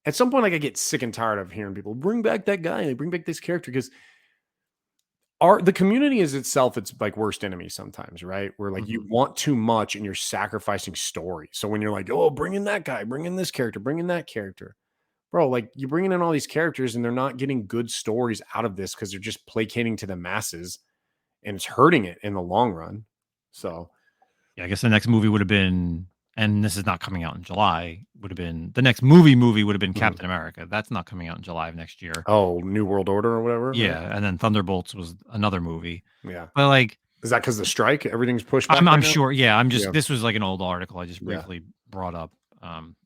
at some point, like I get sick and tired of hearing people bring back that guy, bring back this character, because the community is itself, it's like worst enemy sometimes, right? Where like you want too much and you're sacrificing story. So when you're like, oh, bring in that guy, bring in this character, bring in that character, bro, like you're bringing in all these characters and they're not getting good stories out of this because they're just placating to the masses and it's hurting it in the long run. So Yeah, I guess the next movie would have been, and this is not coming out in July, would have been the next movie would have been Captain America. That's not coming out in July of next year. Oh, New World Order or whatever. Yeah, and then Thunderbolts was another movie. Yeah. But like, is that because the strike? Everything's pushed back. I'm sure. Yeah, this was like an old article I just Yeah. briefly brought up.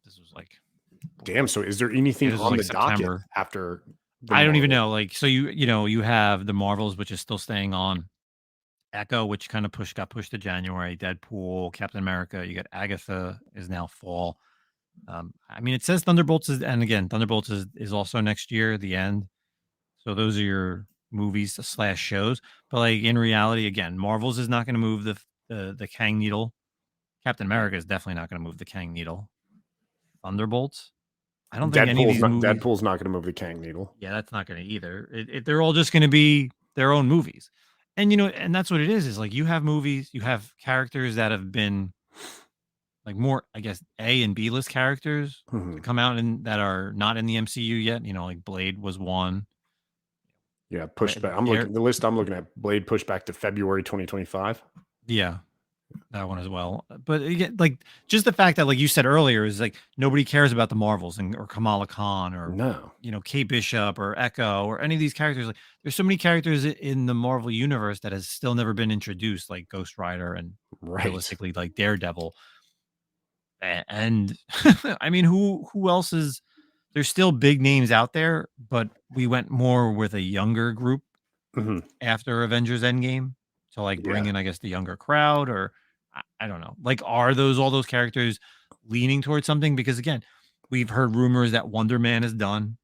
This was like, damn. So is there anything on like the docket September. after? I don't even know. Like, so you have the Marvels, which is still staying on. Echo, which kind of got pushed to January. Deadpool, Captain America. You got Agatha is now fall. I mean, it says Thunderbolts is, and again, Thunderbolts is also next year, the end. So those are your movies / shows. But like in reality, again, Marvels is not going to move the Kang needle. Captain America is definitely not going to move the Kang needle. Thunderbolts, I don't think any of these movies. Deadpool's not going to move the Kang needle. Yeah, that's not going to either. They're all just going to be their own movies. And and that's what it is like you have movies, you have characters that have been like more, I guess, A and B list characters to come out and that are not in the MCU yet. Like Blade was one. Yeah, pushed back. The list I'm looking at, Blade pushed back to February 2025. Yeah, that one as well. But again, like just the fact that, like you said earlier, is like nobody cares about the Marvels or Kamala Khan or Kate Bishop or Echo or any of these characters. Like there's so many characters in the Marvel universe that has still never been introduced, like Ghost Rider and realistically like Daredevil. And I mean, who else is? There's still big names out there, but we went more with a younger group after Avengers Endgame to like bring in, I guess, the younger crowd, or I don't know. Like, are all those characters leaning towards something? Because again, we've heard rumors that Wonder Man is done.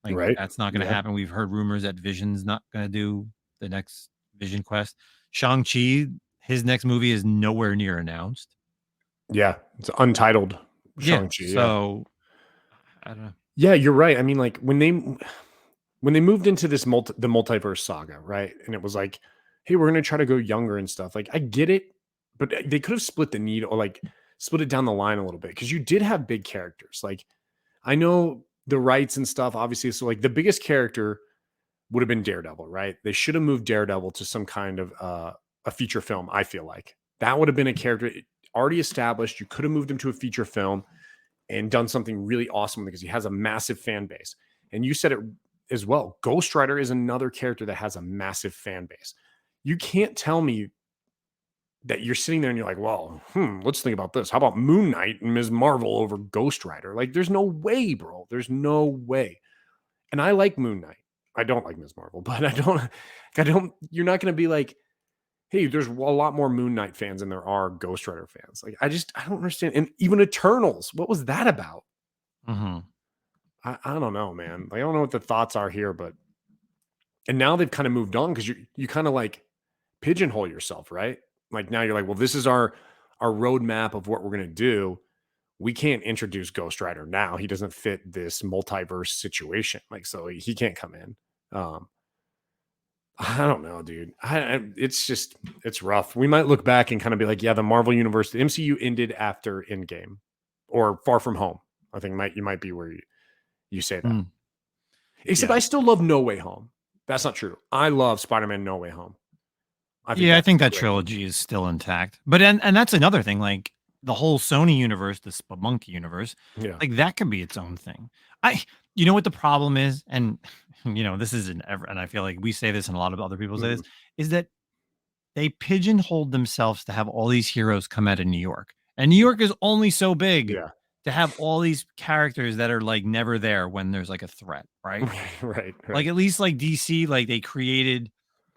Like that's not going to happen. We've heard rumors that Vision's not going to do the next Vision Quest. Shang-Chi, his next movie is nowhere near announced. Yeah, it's untitled Shang-Chi. So I don't know. Yeah, you're right. I mean, like when they moved into this the multiverse saga, right? And it was like, hey, we're going to try to go younger and stuff. Like I get it, but they could have split the need or like split it down the line a little bit because you did have big characters. Like I know the rights and stuff, obviously. So like the biggest character would have been Daredevil, right? They should have moved Daredevil to some kind of a feature film. I feel like that would have been a character already established. You could have moved him to a feature film and done something really awesome because he has a massive fan base. And you said it as well. Ghost Rider is another character that has a massive fan base. You can't tell me that you're sitting there and you're like, well, let's think about this. How about Moon Knight and Ms. Marvel over Ghost Rider? Like, there's no way, bro. There's no way. And I like Moon Knight. I don't like Ms. Marvel, but I don't, you're not going to be like, hey, there's a lot more Moon Knight fans than there are Ghost Rider fans. Like, I don't understand. And even Eternals, what was that about? I don't know, man. Like, I don't know what the thoughts are here, and now they've kind of moved on because you kind of like pigeonhole yourself, right? Like now you're like, well, this is our roadmap of what we're going to do. We can't introduce Ghost Rider now. He doesn't fit this multiverse situation. Like, so he can't come in. I don't know, dude. It's rough. We might look back and kind of be like, yeah, the Marvel universe, the MCU ended after Endgame or Far From Home. I think you might be where you say that. Except I still love No Way Home. That's not true. I love Spider-Man No Way Home. I think that trilogy is still intact. But and that's another thing, like the whole Sony universe, the Spelunky universe, like that could be its own thing. You know what the problem is, and this isn't ever, and I feel like we say this and a lot of other people say this, is that they pigeonholed themselves to have all these heroes come out of New York. And New York is only so big to have all these characters that are like never there when there's like a threat, right? Right. Like at least like DC, like they created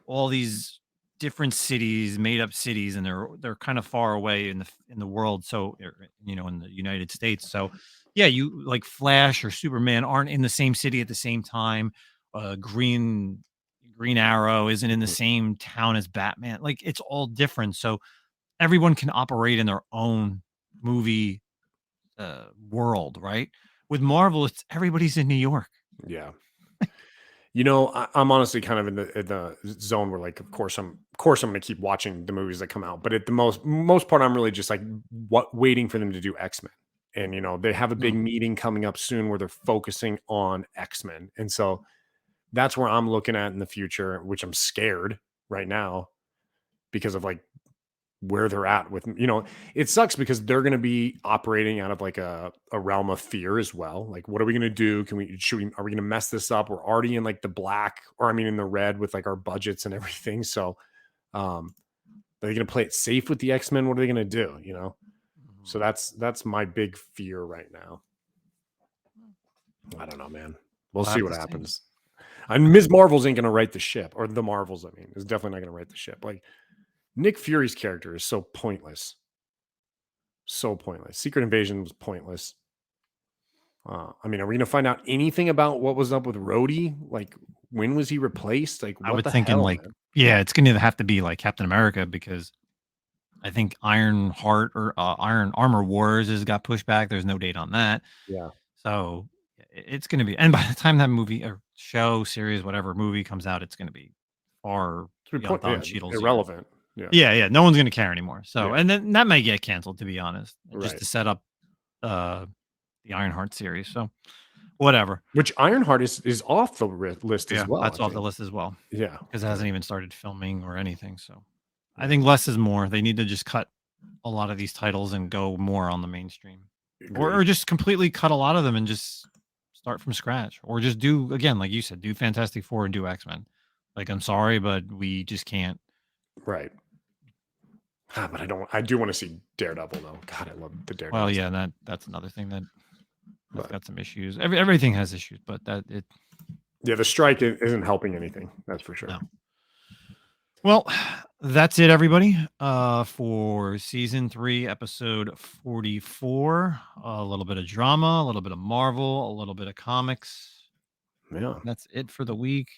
all these different cities, made up cities, and they're kind of far away in the world. So in the United States. So yeah, you like Flash or Superman aren't in the same city at the same time. Green Arrow isn't in the same town as Batman. Like it's all different. So everyone can operate in their own movie world, right? With Marvel, it's everybody's in New York. Yeah. I'm honestly kind of in the zone where, like, of course I'm going to keep watching the movies that come out, but at the most part, I'm really just like waiting for them to do X-Men. And, they have a big meeting coming up soon where they're focusing on X-Men. And so that's where I'm looking at in the future, which I'm scared right now because of like where they're at with, it sucks because they're going to be operating out of like a realm of fear as well. Like, what are we going to do? Are we going to mess this up? We're already in like the black, or in the red with like our budgets and everything. So, are they going to play it safe with the X-Men? What are they going to do? So that's my big fear right now. I don't know, man. We'll see what happens. And Ms. Marvel's ain't going to right the ship, or the Marvels, is definitely not going to right the ship. Like, Nick Fury's character is so pointless. So pointless. Secret Invasion was pointless. Are we going to find out anything about what was up with Rhodey? Like, when was he replaced? Like, what I would the think hell, like, man? yeah, it's going to have to be like Captain America, because I think Iron Heart or Iron Armor Wars has got pushed back. There's no date on that. Yeah. So it's going to be, and by the time that movie or show, series, whatever movie comes out, it's going to be far beyond Don Cheadle's irrelevant. Yeah. No one's going to care anymore. So, Yeah. and then that may get canceled, to be honest, just Right. to set up the Ironheart series. So whatever. Which Ironheart is off the list as well. That's off the list as well. Yeah. Because it hasn't even started filming or anything. So I think less is more. They need to just cut a lot of these titles and go more on the mainstream. Or just completely cut a lot of them and just start from scratch. Or just do, again, like you said, do Fantastic Four and do X-Men. Like, I'm sorry, but we just can't. Right. But I do want to see Daredevil though. God, I love the Daredevil. Well, yeah, that's another thing that's got some issues. Everything has issues, but the strike isn't helping anything. That's for sure. No. Well, that's it, everybody, for season 3, episode 44. A little bit of drama, a little bit of Marvel, a little bit of comics. Yeah, that's it for the week.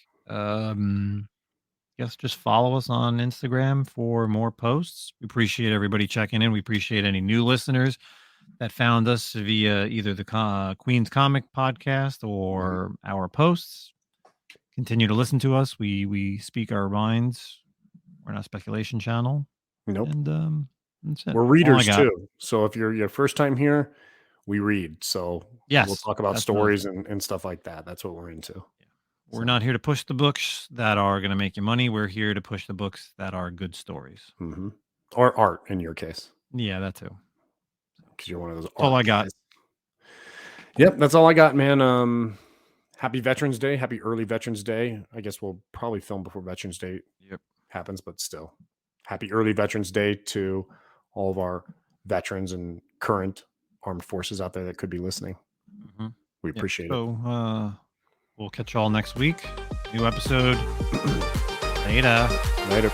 Guess just follow us on Instagram for more posts. We appreciate everybody checking in. We appreciate any new listeners that found us via either the Queen's Comic podcast or our posts. Continue to listen to us. We speak our minds. We're not a speculation channel. Nope. And that's it. We're readers too. So if you're your first time here, we read. So yes, we'll talk about stories and stuff like that. That's what we're into. Yeah. We're not here to push the books that are going to make you money. We're here to push the books that are good stories. Mm-hmm. Or art in your case. Yeah, that too. Because you're one of those. That's all I got. Yep, that's all I got, man. Happy Veterans Day. Happy early Veterans Day. I guess we'll probably film before Veterans Day happens, but still. Happy early Veterans Day to all of our veterans and current armed forces out there that could be listening. Mm-hmm. We appreciate it. So we'll catch y'all next week. New episode. Later.